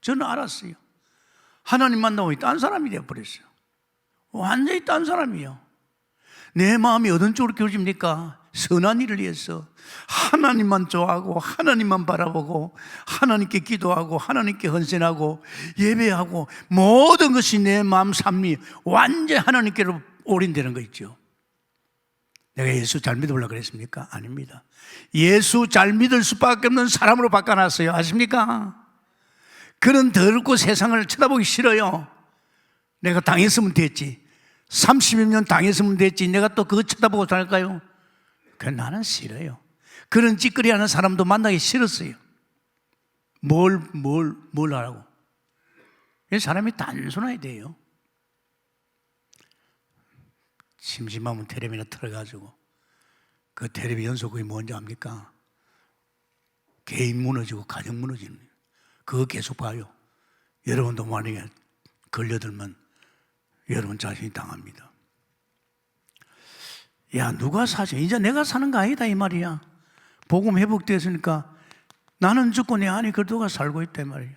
저는 알았어요. 하나님 만나고 딴 사람이 되어버렸어요. 완전히 딴 사람이에요. 내 마음이 어떤 쪽으로 기울집니까? 선한 일을 위해서 하나님만 좋아하고 하나님만 바라보고 하나님께 기도하고 하나님께 헌신하고 예배하고 모든 것이 내 마음 삶이 완전히 하나님께로 올인되는 거 있죠. 내가 예수 잘 믿으려고 그랬습니까? 아닙니다. 예수 잘 믿을 수밖에 없는 사람으로 바꿔놨어요. 아십니까? 그는 더럽고 세상을 쳐다보기 싫어요. 내가 당했으면 됐지. 30년 당했으면 됐지. 내가 또 그거 쳐다보고 살까요? 그 나는 싫어요. 그런 찌끄리 하는 사람도 만나기 싫었어요. 뭘 하라고? 사람이 단순해야 돼요. 심심하면 텔레비나 틀어가지고 그 텔레비 연속극이 뭔지 압니까? 개인 무너지고 가정 무너지는 거예요. 그거 계속 봐요. 여러분도 만약에 걸려들면 여러분 자신이 당합니다. 야, 누가 사죠? 이제 내가 사는 거 아니다 이 말이야. 복음 회복됐으니까 나는 죽고 내 안에 그리스도가 살고 있다 이 말이야.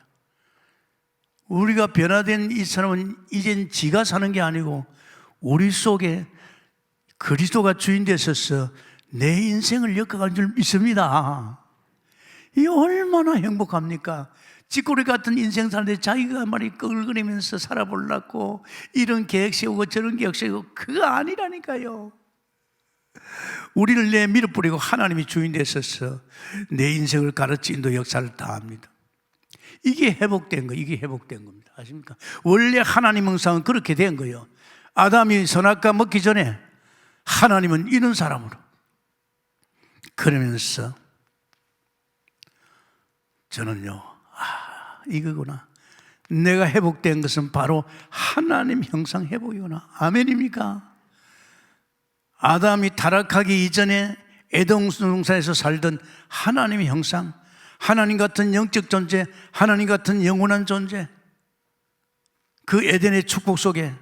우리가 변화된 이 사람은 이젠 지가 사는 게 아니고 우리 속에 그리스도가 주인 되셔서 내 인생을 엮어가는 줄 믿습니다. 이 얼마나 행복합니까? 찌꼬리 같은 인생 사는데 자기가 말이 끌거리면서 살아보려고 이런 계획 세우고 저런 계획 세우고 그거 아니라니까요. 우리를 내밀어 뿌리고 하나님이 주인 되셔서 내 인생을 가르치 인도 역사를 다 합니다. 이게 회복된 거, 이게 회복된 겁니다. 아십니까? 원래 하나님 형상은 그렇게 된 거예요. 아담이 선악과 먹기 전에 하나님은 이런 사람으로. 그러면서 저는요, 이거구나. 내가 회복된 것은 바로 하나님 형상 회복이구나. 아멘입니까? 아담이 타락하기 이전에 에덴 동산에서 살던 하나님의 형상, 하나님 같은 영적 존재, 하나님 같은 영원한 존재, 그 에덴의 축복 속에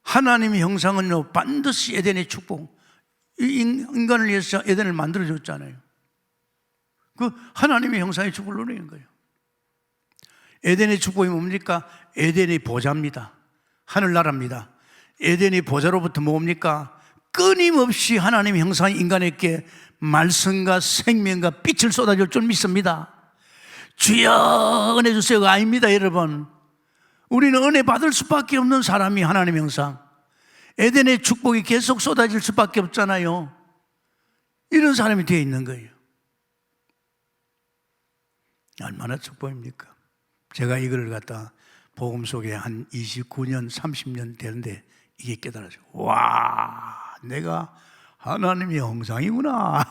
하나님의 형상은요 반드시 에덴의 축복, 인간을 위해서 에덴을 만들어줬잖아요. 그 하나님의 형상의 축복을 누리는 거예요. 에덴의 축복이 뭡니까? 에덴의 보좌입니다. 하늘나라입니다. 에덴의 보좌로부터 뭡니까? 끊임없이 하나님의 형상이 인간에게 말씀과 생명과 빛을 쏟아줄 줄 믿습니다. 주여 은혜 주세요가 아닙니다. 여러분, 우리는 은혜 받을 수밖에 없는 사람이 하나님의 형상, 에덴의 축복이 계속 쏟아질 수밖에 없잖아요. 이런 사람이 되어 있는 거예요. 얼마나 축복입니까? 제가 이걸 갖다 복음 속에 한 29년 30년 되는데 이게 깨달아져요. 와, 내가 하나님의 형상이구나.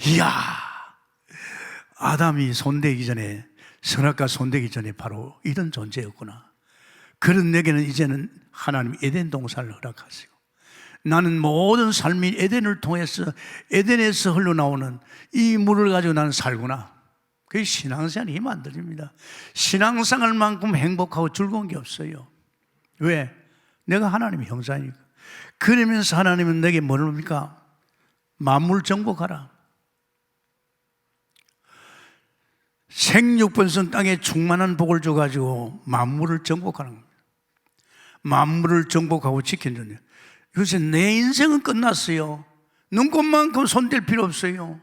이야, 아담이 손대기 전에, 선악과 손대기 전에 바로 이런 존재였구나. 그런 내게는 이제는 하나님이 에덴 동산을 허락하시고, 나는 모든 삶이 에덴을 통해서, 에덴에서 흘러나오는 이 물을 가지고 나는 살구나. 그게 신앙생활에 힘 안 들립니다. 신앙생활만큼 행복하고 즐거운 게 없어요. 왜? 내가 하나님의 형상이니까. 그러면서 하나님은 내게 뭐를 뭡니까? 만물 정복하라. 생육번성 땅에 충만한 복을 줘가지고 만물을 정복하는 겁니다. 만물을 정복하고 지키는. 그래서 내 인생은 끝났어요. 눈곱만큼 손댈 필요 없어요.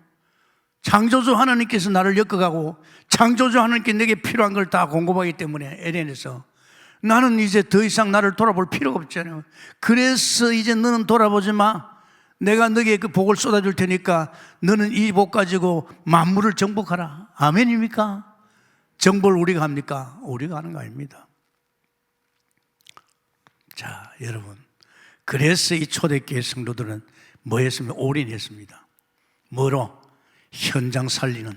창조주 하나님께서 나를 엮어가고 창조주 하나님께 내게 필요한 걸 다 공급하기 때문에 에덴에서 나는 이제 더 이상 나를 돌아볼 필요가 없잖아요. 그래서 이제 너는 돌아보지 마. 내가 너에게 그 복을 쏟아줄 테니까 너는 이 복 가지고 만물을 정복하라. 아멘입니까? 정복을 우리가 합니까? 우리가 하는 거 아닙니다. 자, 여러분, 그래서 이 초대교회 성도들은 뭐 했습니까? 올인했습니다. 뭐로? 현장 살리는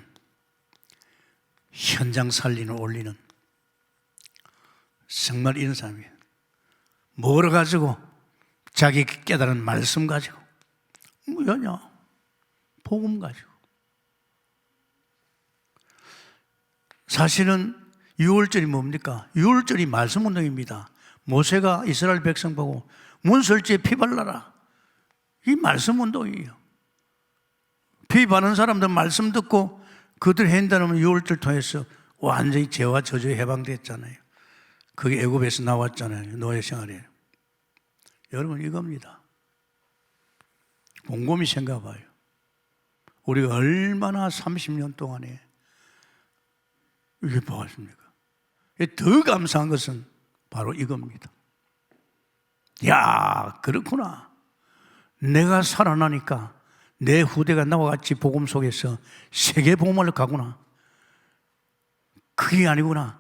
올리는. 정말 이런 사람이에요. 뭐를 가지고? 자기 깨달은 말씀 가지고. 뭐냐? 복음 가지고. 사실은 6월절이 뭡니까? 6월절이 말씀 운동입니다. 모세가 이스라엘 백성 보고 문설주에 피 발라라. 이 말씀 운동이에요. 피 바른 사람들 말씀 듣고 그들 행동하면 6월절 통해서 완전히 죄와 저주에 해방됐잖아요. 그게 애굽에서 나왔잖아요. 노예 생활에. 여러분, 이겁니다. 곰곰이 생각해 봐요. 우리가 얼마나 30년 동안에 이게 보았습니까? 더 감사한 것은 바로 이겁니다. 야, 그렇구나. 내가 살아나니까 내 후대가 나와 같이 복음 속에서 세계 복음을 가구나. 그게 아니구나.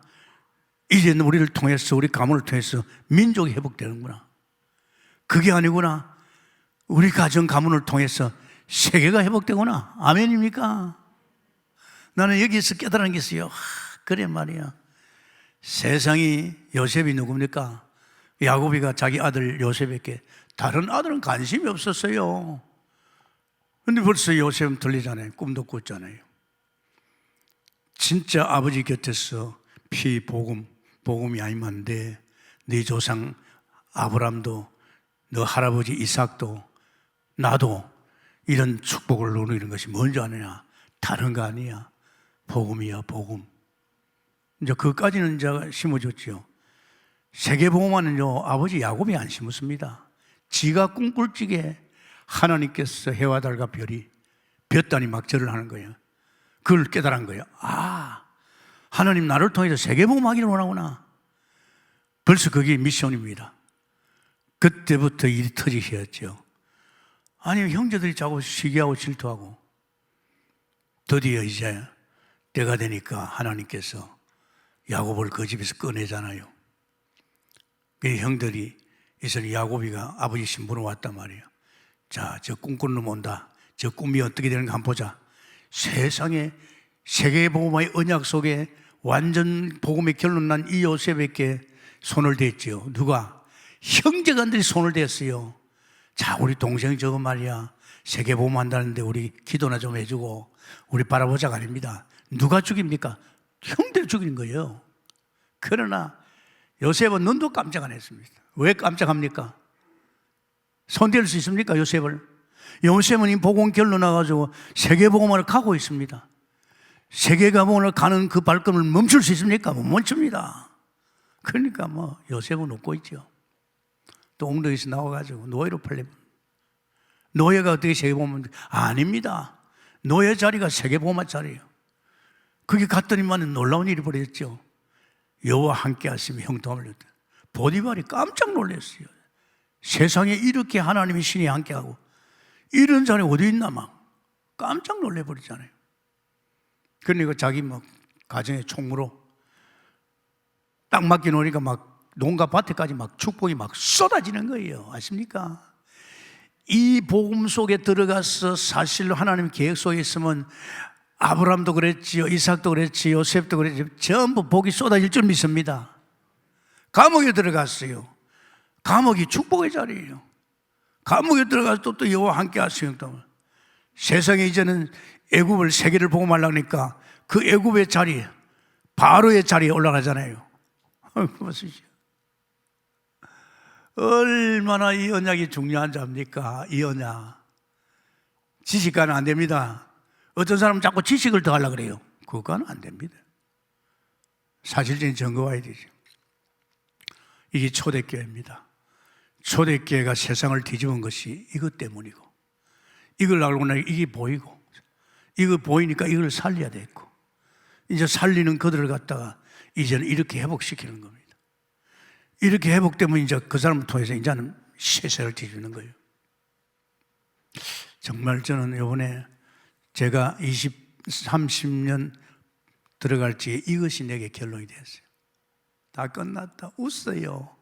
이제는 우리를 통해서, 우리 가문을 통해서 민족이 회복되는구나. 그게 아니구나. 우리 가정 가문을 통해서 세계가 회복되구나. 아멘입니까? 나는 여기서 깨달은 게 있어요. 그래 말이야. 세상이 요셉이 누굽니까? 야곱이가 자기 아들 요셉에게, 다른 아들은 관심이 없었어요. 근데 벌써 요셉은 들리잖아요. 꿈도 꿨잖아요. 진짜 아버지 곁에서 복음이 아니면 네 조상 아브람도, 너 할아버지 이삭도, 나도 이런 축복을 누리는 것이 뭔지 아느냐? 다른 거 아니야. 복음이야, 복음. 이제 그까지는 이제 심어줬죠. 세계복음화는요, 아버지 야곱이 안 심었습니다. 지가 꿈꿀 적에 하나님께서 해와 달과 별이 볕단이 막 절을 하는 거예요. 그걸 깨달은 거예요. 아, 하나님 나를 통해서 세계복음하기를 원하구나. 벌써 그게 미션입니다. 그때부터 일이 터지셨죠. 아니, 형제들이 자꾸 시기하고 질투하고, 드디어 이제 때가 되니까 하나님께서 야곱을 그 집에서 꺼내잖아요. 그 형들이 이제 야곱이가 아버지 신부로 왔단 말이에요. 자, 저 꿈꾸는 놈 온다. 저 꿈이 어떻게 되는가 한번 보자. 세상에 세계복음의 언약 속에 완전 복음의 결론 난 이 요셉에게 손을 댔지요. 누가? 형제간들이 손을 댔어요. 자, 우리 동생이 저거 말이야, 세계복음 한다는데 우리 기도나 좀 해주고, 우리 바라보자가 아닙니다. 누가 죽입니까? 형들이 죽이는 거예요. 그러나 요셉은 눈도 깜짝 안 했습니다. 왜 깜짝합니까? 손댈 수 있습니까, 요셉을? 요셉은 이 복음 결론 나가지고 세계복음을 가고 있습니다. 세계복음을 가는 그 발걸음을 멈출 수 있습니까? 못 멈춥니다. 그러니까 뭐 요셉은 웃고 있죠. 또 엉덩이에서 나와가지고 노예로 팔리면, 노예가 어떻게 세계복음을? 아닙니다. 노예 자리가 세계복음 자리예요. 거기 갔더니만 놀라운 일이 벌어졌죠. 여호와 함께 하시며 형통함을 얻다. 보디발이 깜짝 놀랐어요. 세상에 이렇게 하나님의 신이 함께하고 이런 자리 어디 있나 막 깜짝 놀래버리잖아요. 그러니까 자기 막 가정에 총무로 딱 맡겨놓으니까 막 농가 밭에까지 막 축복이 막 쏟아지는 거예요. 아십니까? 이 복음 속에 들어가서 사실로 하나님 계획 속에 있으면 아브람도 그랬지요, 이삭도 그랬지요, 요셉도 그랬지요. 전부 복이 쏟아질 줄 믿습니다. 감옥에 들어갔어요. 감옥이 축복의 자리예요. 감옥에 들어가서 또 여호와 함께 하시는 동 세상에 이제는 애굽을 세계를 보고 말라니까 그 애굽의 자리에, 바로의 자리에 올라가잖아요. 보시죠. 얼마나 이 언약이 중요한 자입니까? 이 언약. 지식가는 안 됩니다. 어떤 사람은 자꾸 지식을 더 하려고 그래요. 그건 안 됩니다. 사실적인 증거가 와야 되죠. 이게 초대교회입니다. 초대교회가 세상을 뒤집은 것이 이것 때문이고, 이걸 알고 나니까 이게 보이고, 이거 보이니까 이걸 살려야 되고, 이제 살리는 그들을 갖다가 이제는 이렇게 회복시키는 겁니다. 이렇게 회복되면 이제 그 사람을 통해서 이제는 세상을 뒤집는 거예요. 정말 저는 이번에 제가 30년 들어갈 적에 이것이 내게 결론이 되었어요. 다 끝났다. 웃어요.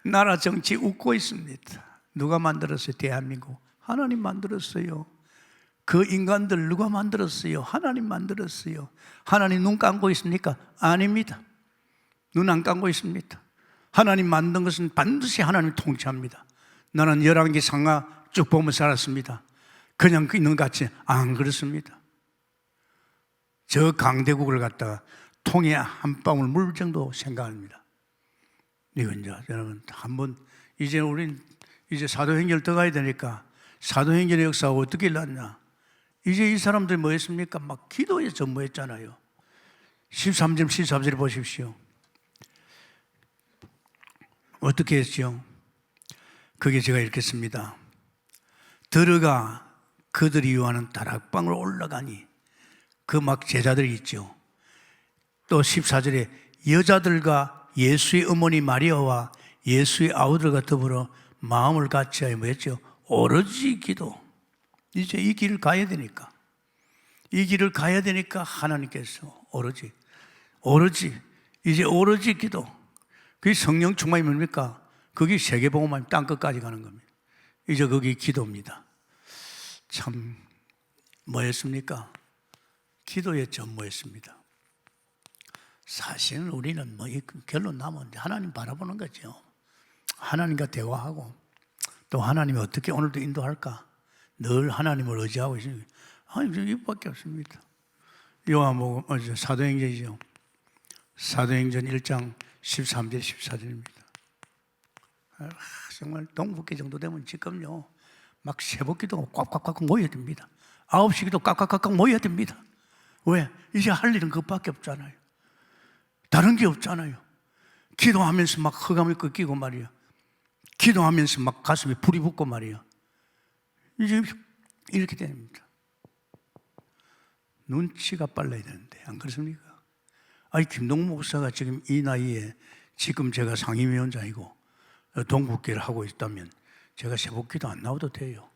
나라 정치 웃고 있습니다. 누가 만들었어요? 대한민국. 하나님 만들었어요. 그 인간들 누가 만들었어요? 하나님 만들었어요. 하나님 눈 감고 있습니까? 아닙니다. 눈 안 감고 있습니다. 하나님 만든 것은 반드시 하나님 통치합니다. 나는 열왕기 상하 쭉 보며 살았습니다. 그냥 있는 것 같이 안 그렇습니다. 저 강대국을 갖다가 통에 한 방울 물 정도 생각합니다. 이건 이제 여러분 한번 이제 우린 이제 사도행전을 더 가야 되니까 사도행전의 역사가 어떻게 일어났냐? 이제 이 사람들이 뭐 했습니까? 막 기도에 전무했잖아요. 13절, 14절 보십시오. 어떻게 했죠? 그게 제가 읽겠습니다. 들어가 그들이 요하는 다락방으로 올라가니 그 막 제자들이 있죠. 또 14절에 여자들과 예수의 어머니 마리아와 예수의 아우들과 더불어 마음을 같이하여 뭐였죠? 오로지 기도. 이제 이 길을 가야 되니까, 이 길을 가야 되니까 하나님께서 오로지 이제 오로지 기도. 그게 성령 충만이 뭡니까? 그게 세계복음만 땅끝까지 가는 겁니다. 이제 그게 기도입니다. 참 뭐였습니까? 기도의 전무였습니다. 사실은 우리는 뭐 결론 나면 하나님 바라보는 거죠. 하나님과 대화하고 또 하나님이 어떻게 오늘도 인도할까? 늘 하나님을 의지하고 있습니다. 하나님 이밖에 없습니다. 요한복음 사도행전이죠. 사도행전 1장 13절 14절입니다. 정말 동북기 정도 되면 지금요 막 새벽기도가 꽉꽉꽉 모여야 됩니다. 9시 기도 꽉꽉꽉 모여야 됩니다. 왜? 이제 할 일은 그것밖에 없잖아요. 다른 게 없잖아요. 기도하면서 막 흑암이 꺾이고 말이야. 기도하면서 막 가슴에 불이 붙고 말이야. 이제 이렇게 됩니다. 눈치가 빨라야 되는데 안 그렇습니까? 아니 김동무 목사가 지금 이 나이에 지금 제가 상임위원장이고 동북기를 하고 있다면 제가 새벽기도 안 나와도 돼요.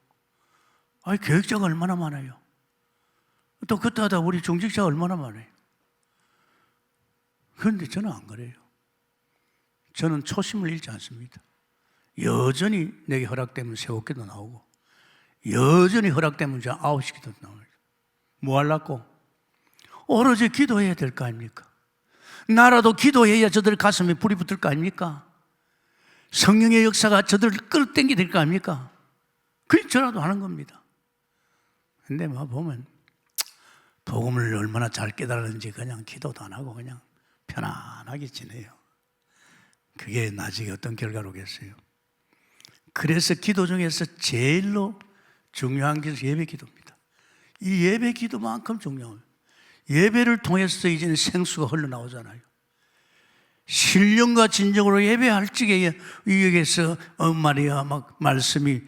아니 계획자가 얼마나 많아요. 또 그때마다 우리 중직자가 얼마나 많아요. 그런데 저는 안 그래요. 저는 초심을 잃지 않습니다. 여전히 내게 허락되면 새벽기도 나오고 여전히 허락되면 저 9시 기도 나오죠. 뭐 하려고? 오로지 기도해야 될 거 아닙니까? 나라도 기도해야 저들 가슴에 불이 붙을 거 아닙니까? 성령의 역사가 저들을 끌어당기게 될 거 아닙니까? 그게 저라도 하는 겁니다. 근데 뭐 보면 복음을 얼마나 잘 깨달았는지 그냥 기도도 안 하고 그냥 편안하게 지내요. 그게 나중에 어떤 결과로 오겠어요? 그래서 기도 중에서 제일로 중요한 게 예배 기도입니다. 이 예배 기도만큼 중요해요. 예배를 통해서 이제는 생수가 흘러나오잖아요. 신령과 진정으로 예배할 적에 여기에서 말이야 막 말씀이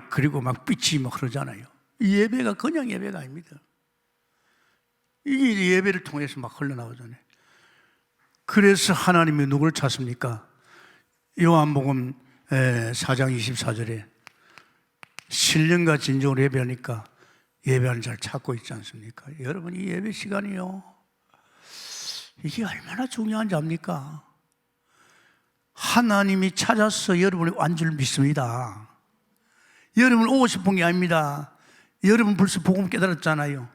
그리고 막 빛이 막 흐르잖아요. 이 예배가 그냥 예배가 아닙니다. 이게 예배를 통해서 막 흘러나오잖아요. 그래서 하나님이 누구를 찾습니까? 요한복음 4장 24절에 신령과 진정으로 예배하니까 예배하는 자를 찾고 있지 않습니까? 여러분 이 예배 시간이요 이게 얼마나 중요한지 압니까? 하나님이 찾아서 여러분이 완 줄 믿습니다. 여러분 오고 싶은 게 아닙니다. 여러분 벌써 복음 깨달았잖아요.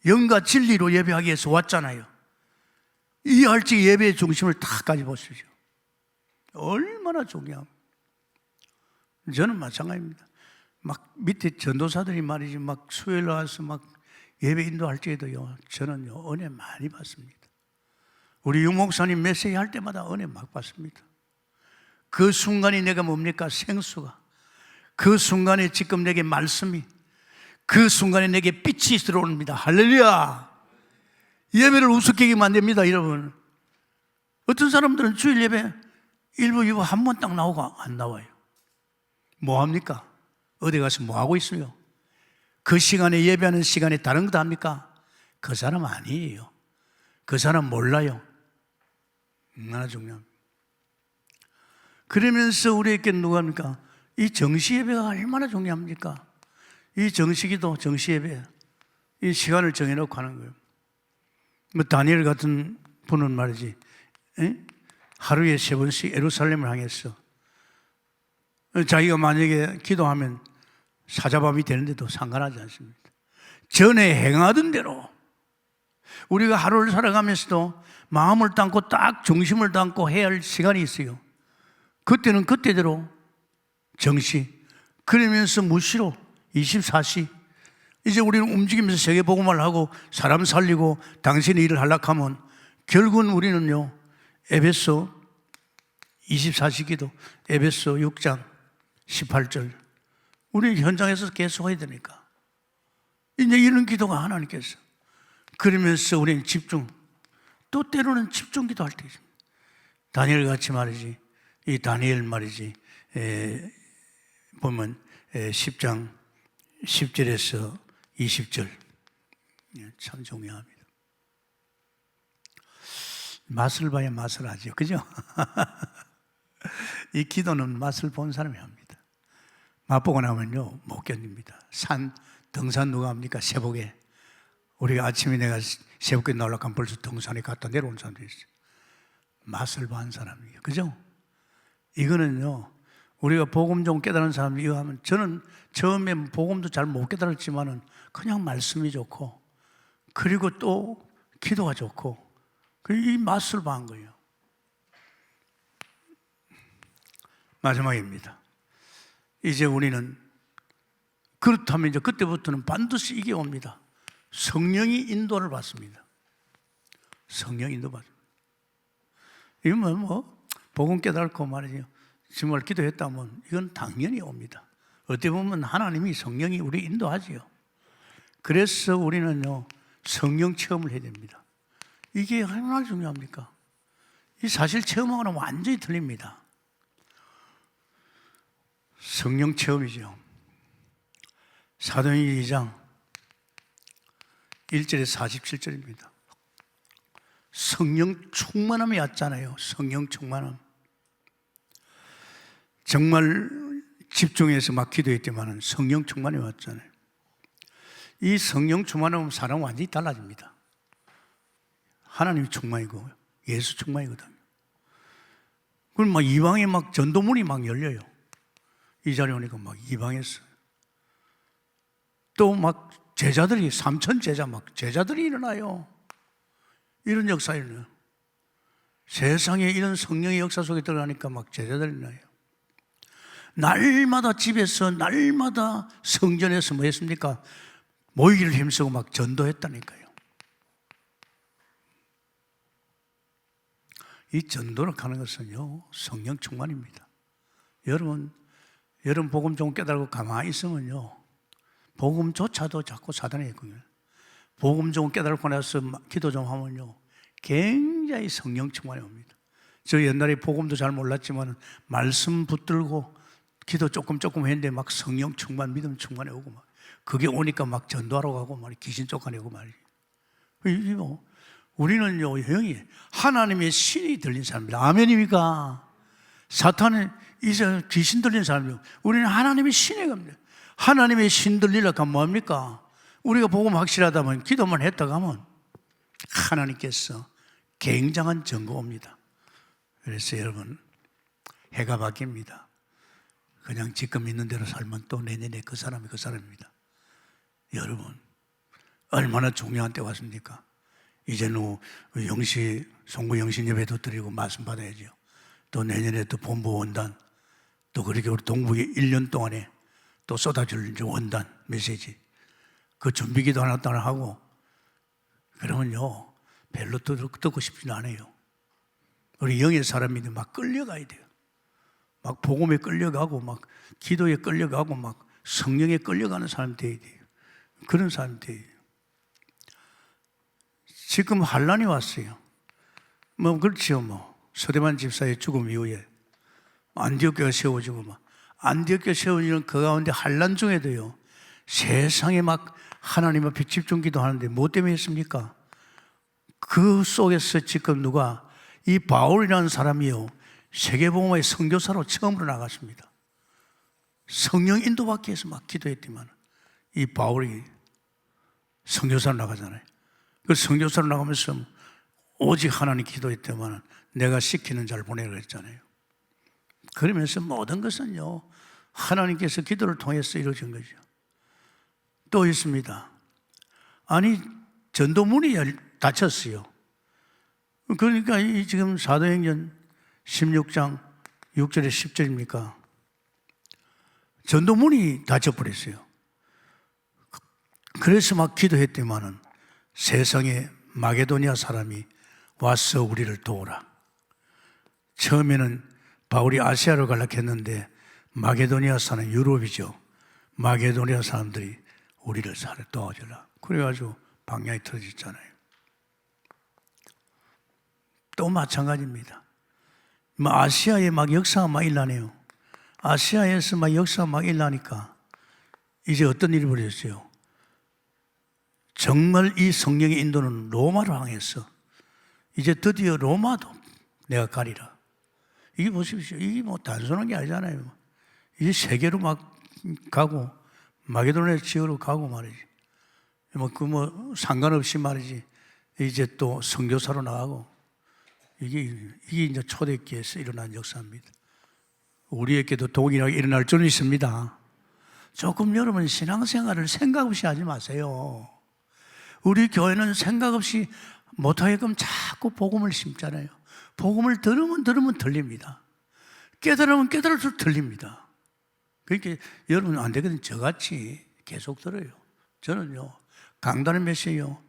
영과 진리로 예배하기 위해서 왔잖아요. 이 알지 예배의 중심을 다 가져보시죠. 얼마나 중요합니까? 저는 마찬가지입니다. 막 밑에 전도사들이 말이지 막 수요일 와서 막 예배 인도할 때에도요 저는요 은혜 많이 받습니다. 우리 유목사님 메시지 할 때마다 은혜 막 받습니다. 그 순간이 내가 뭡니까? 생수가. 그 순간에 지금 내게 말씀이, 그 순간에 내게 빛이 들어옵니다. 할렐루야. 예배를 우습게 만듭니다. 여러분 어떤 사람들은 주일 예배 1부 2부 한 번 딱 나오고 안 나와요. 뭐 합니까? 어디 가서 뭐 하고 있어요? 그 시간에 예배하는 시간에 다른 거 다 합니까? 그 사람 아니에요. 그 사람 몰라요. 얼마나 중요합니다. 그러면서 우리에게 누가 합니까? 이 정시 예배가 얼마나 중요합니까? 이 정시기도 정시 예배 이 시간을 정해놓고 하는 거예요. 뭐 다니엘 같은 분은 말이지 하루에 3번씩 예루살렘을 향해서 자기가 만약에 기도하면 사자밤이 되는데도 상관하지 않습니다. 전에 행하던 대로 우리가 하루를 살아가면서도 마음을 담고 딱 중심을 담고 해야 할 시간이 있어요. 그때는 그때대로 정시 그러면서 무시로 24시 이제 우리는 움직이면서 세계복음을 하고 사람 살리고 당신의 일을 하려고 하면 결국은 우리는요 에베소 24시 기도 에베소 6장 18절 우리 현장에서 계속 해야 되니까 이제 이런 기도가 하나님께서 그러면서 우리는 집중 또 때로는 집중 기도할 때 있습니다. 다니엘 같이 말이지 이 다니엘 말이지 보면 10장 10절에서 20절 참 중요합니다. 맛을 봐야 맛을 하죠. 그죠? 이 기도는 맛을 본 사람이 합니다. 맛보고 나면요 못 견딥니다. 등산 누가 합니까? 새벽에 우리가 아침에 내가 새벽에 나오려고 하면 벌써 등산에 갔다 내려온 사람도 있어요. 맛을 본 사람이에요. 그죠? 이거는요 우리가 복음 좀 깨달은 사람이 이거 하면, 저는 처음에 복음도 잘 못 깨달았지만은 그냥 말씀이 좋고 그리고 또 기도가 좋고 이 맛을 본 거예요. 마지막입니다. 이제 우리는 그렇다면 이제 그때부터는 반드시 이게 옵니다. 성령이 인도를 받습니다. 성령 인도 받습니다. 이건 복음 깨달고 말이죠. 정말 기도했다면 이건 당연히 옵니다. 어떻게 보면 하나님이 성령이 우리 인도하지요. 그래서 우리는요 성령 체험을 해야 됩니다. 이게 얼마나 중요합니까? 이 사실 체험하고는 완전히 틀립니다. 성령 체험이죠. 사도행전 2장 1절에서 47절입니다. 성령 충만함이 왔잖아요. 성령 충만함. 정말 집중해서 막 기도했지만 성령 충만이 왔잖아요. 이 성령 충만하면 사람은 완전히 달라집니다. 하나님이 충만이고 예수 충만이거든요. 그럼 막 이방에 막 전도문이 막 열려요. 이 자리에 오니까 막 이방에서 또 막 제자들이 3천 제자 막 제자들이 일어나요. 이런 역사 일어나요. 세상에 이런 성령의 역사 속에 들어가니까 막 제자들이 일어나요. 날마다 집에서 날마다 성전에서 뭐 했습니까? 모이기를 힘쓰고 막 전도했다니까요. 이 전도를 하는 것은요 성령 충만입니다. 여러분 복음 좀 깨달고 가만히 있으면요 복음조차도 자꾸 사단이 했거든요. 복음 좀 깨달고 나서 기도 좀 하면요 굉장히 성령 충만이 옵니다. 저 옛날에 복음도 잘 몰랐지만 말씀 붙들고 기도 조금 했는데 막 성령 충만, 믿음 충만해 오고 막 그게 오니까 막 전도하러 가고 막 귀신 쫓아내고 말이에요. 우리는요 형이 하나님의 신이 들린 사람입니다. 아멘입니까? 사탄은 이제 귀신 들린 사람이요. 우리는 하나님의 신에 갑니다. 하나님의 신 들리려고 하면 뭐합니까? 우리가 복음 확실하다면 기도만 했다가 하면 하나님께서 굉장한 증거 옵니다. 그래서 여러분 해가 바뀝니다. 그냥 지금 있는 대로 살면 또 내년에 그 사람입니다. 여러분 얼마나 중요한 때 왔습니까? 이제는 송구 영신 예배도 드리고 말씀 받아야죠. 또 내년에 또 본부 원단, 또 그렇게 우리 동북에 1년 동안에 또 쏟아질 원단 메시지, 그 준비기도 하나 하고 그러면요 별로 듣고 싶지는 않아요. 우리 영의 사람인데 막 끌려가야 돼요. 막 복음에 끌려가고 막 기도에 끌려가고 막 성령에 끌려가는 사람 돼야 돼요. 그런 사람 돼야 돼요. 지금 환란이 왔어요. 그렇지요. 서대반 집사의 죽음 이후에 안디옥교가 세워지고 안디옥교 세워지는 그 가운데 환란 중에도요 세상에 막 하나님 앞에 집중 기도하는데 뭐 때문에 했습니까? 그 속에서 지금 누가 이 바울이라는 사람이요 세계복음화의 선교사로 처음으로 나갔습니다. 성령 인도받기 위해서 막 기도했지만 이 바울이 선교사로 나가잖아요. 그 선교사로 나가면서 오직 하나님 기도했지만 내가 시키는 자를 보내라고 했잖아요. 그러면서 모든 것은요 하나님께서 기도를 통해서 이루어진 거죠. 또 있습니다. 아니 전도문이 닫혔어요. 그러니까 이 지금 사도행전 16장 6절에 10절입니까? 전도문이 닫혀버렸어요. 그래서 막 기도했더니만은 세상에 마게도니아 사람이 와서 우리를 도우라. 처음에는 바울이 아시아로 가려고 했는데 마게도니아 사는 유럽이죠. 마게도니아 사람들이 우리를 도와주라. 그래가지고 방향이 틀어졌잖아요. 또 마찬가지입니다. 아시아에 막 역사가 막 일어나네요. 아시아에서 막 역사가 막 일어나니까 이제 어떤 일이 벌어졌어요? 정말 이 성령의 인도는 로마로 향했어. 이제 드디어 로마도 내가 가리라. 이게 보십시오. 이게 뭐 단순한 게 아니잖아요. 이제 세계로 막 가고 마게도냐 지역으로 가고 말이지. 뭐 상관없이 말이지. 이제 또 선교사로 나가고 이게 이제 초대교회에서 일어난 역사입니다. 우리에게도 동일하게 일어날 줄은 있습니다. 조금 여러분 신앙생활을 생각 없이 하지 마세요. 우리 교회는 생각 없이 못하게끔 자꾸 복음을 심잖아요. 복음을 들으면 들립니다. 깨달으면 깨달을수록 들립니다. 그러니까 여러분 안 되거든. 저같이 계속 들어요. 저는요 강단의 메시지요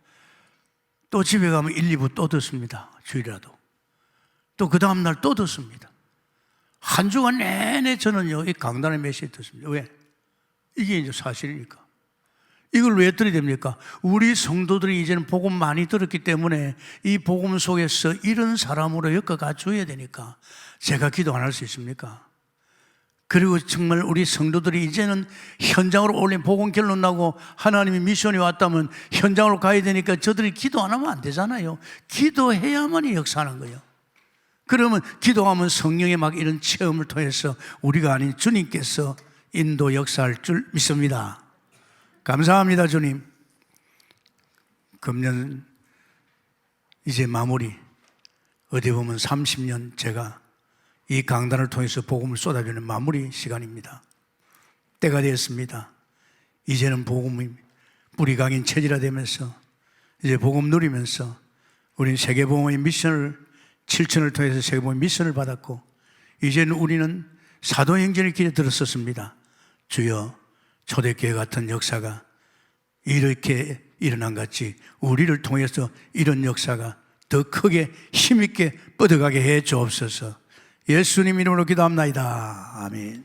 또 집에 가면 1, 2부 또 듣습니다. 주일이라도. 또 그 다음날 또 듣습니다. 한 주간 내내 저는요 이 강단의 메시지 듣습니다. 왜? 이게 이제 사실이니까. 이걸 왜 들어야 됩니까? 우리 성도들이 이제는 복음 많이 들었기 때문에 이 복음 속에서 이런 사람으로 엮어가 줘야 되니까 제가 기도 안 할 수 있습니까? 그리고 정말 우리 성도들이 이제는 현장으로 올린 복음 결론 나고 하나님이 미션이 왔다면 현장으로 가야 되니까 저들이 기도 안 하면 안 되잖아요. 기도해야만이 역사하는 거예요. 그러면 기도하면 성령의 막 이런 체험을 통해서 우리가 아닌 주님께서 인도 역사할 줄 믿습니다. 감사합니다, 주님. 금년 이제 마무리. 어디 보면 30년 제가 이 강단을 통해서 복음을 쏟아주는 마무리 시간입니다. 때가 되었습니다. 이제는 복음이 뿌리 강인 체질화되면서 이제 복음 누리면서 우리는 세계복음의 미션을 7천을 통해서 세계복음의 미션을 받았고 이제는 우리는 사도행전의 길에 들었었습니다. 주여 초대교회 같은 역사가 이렇게 일어난 같이 우리를 통해서 이런 역사가 더 크게 힘있게 뻗어가게 해 주옵소서. 예수님 이름으로 기도합나이다. 아멘.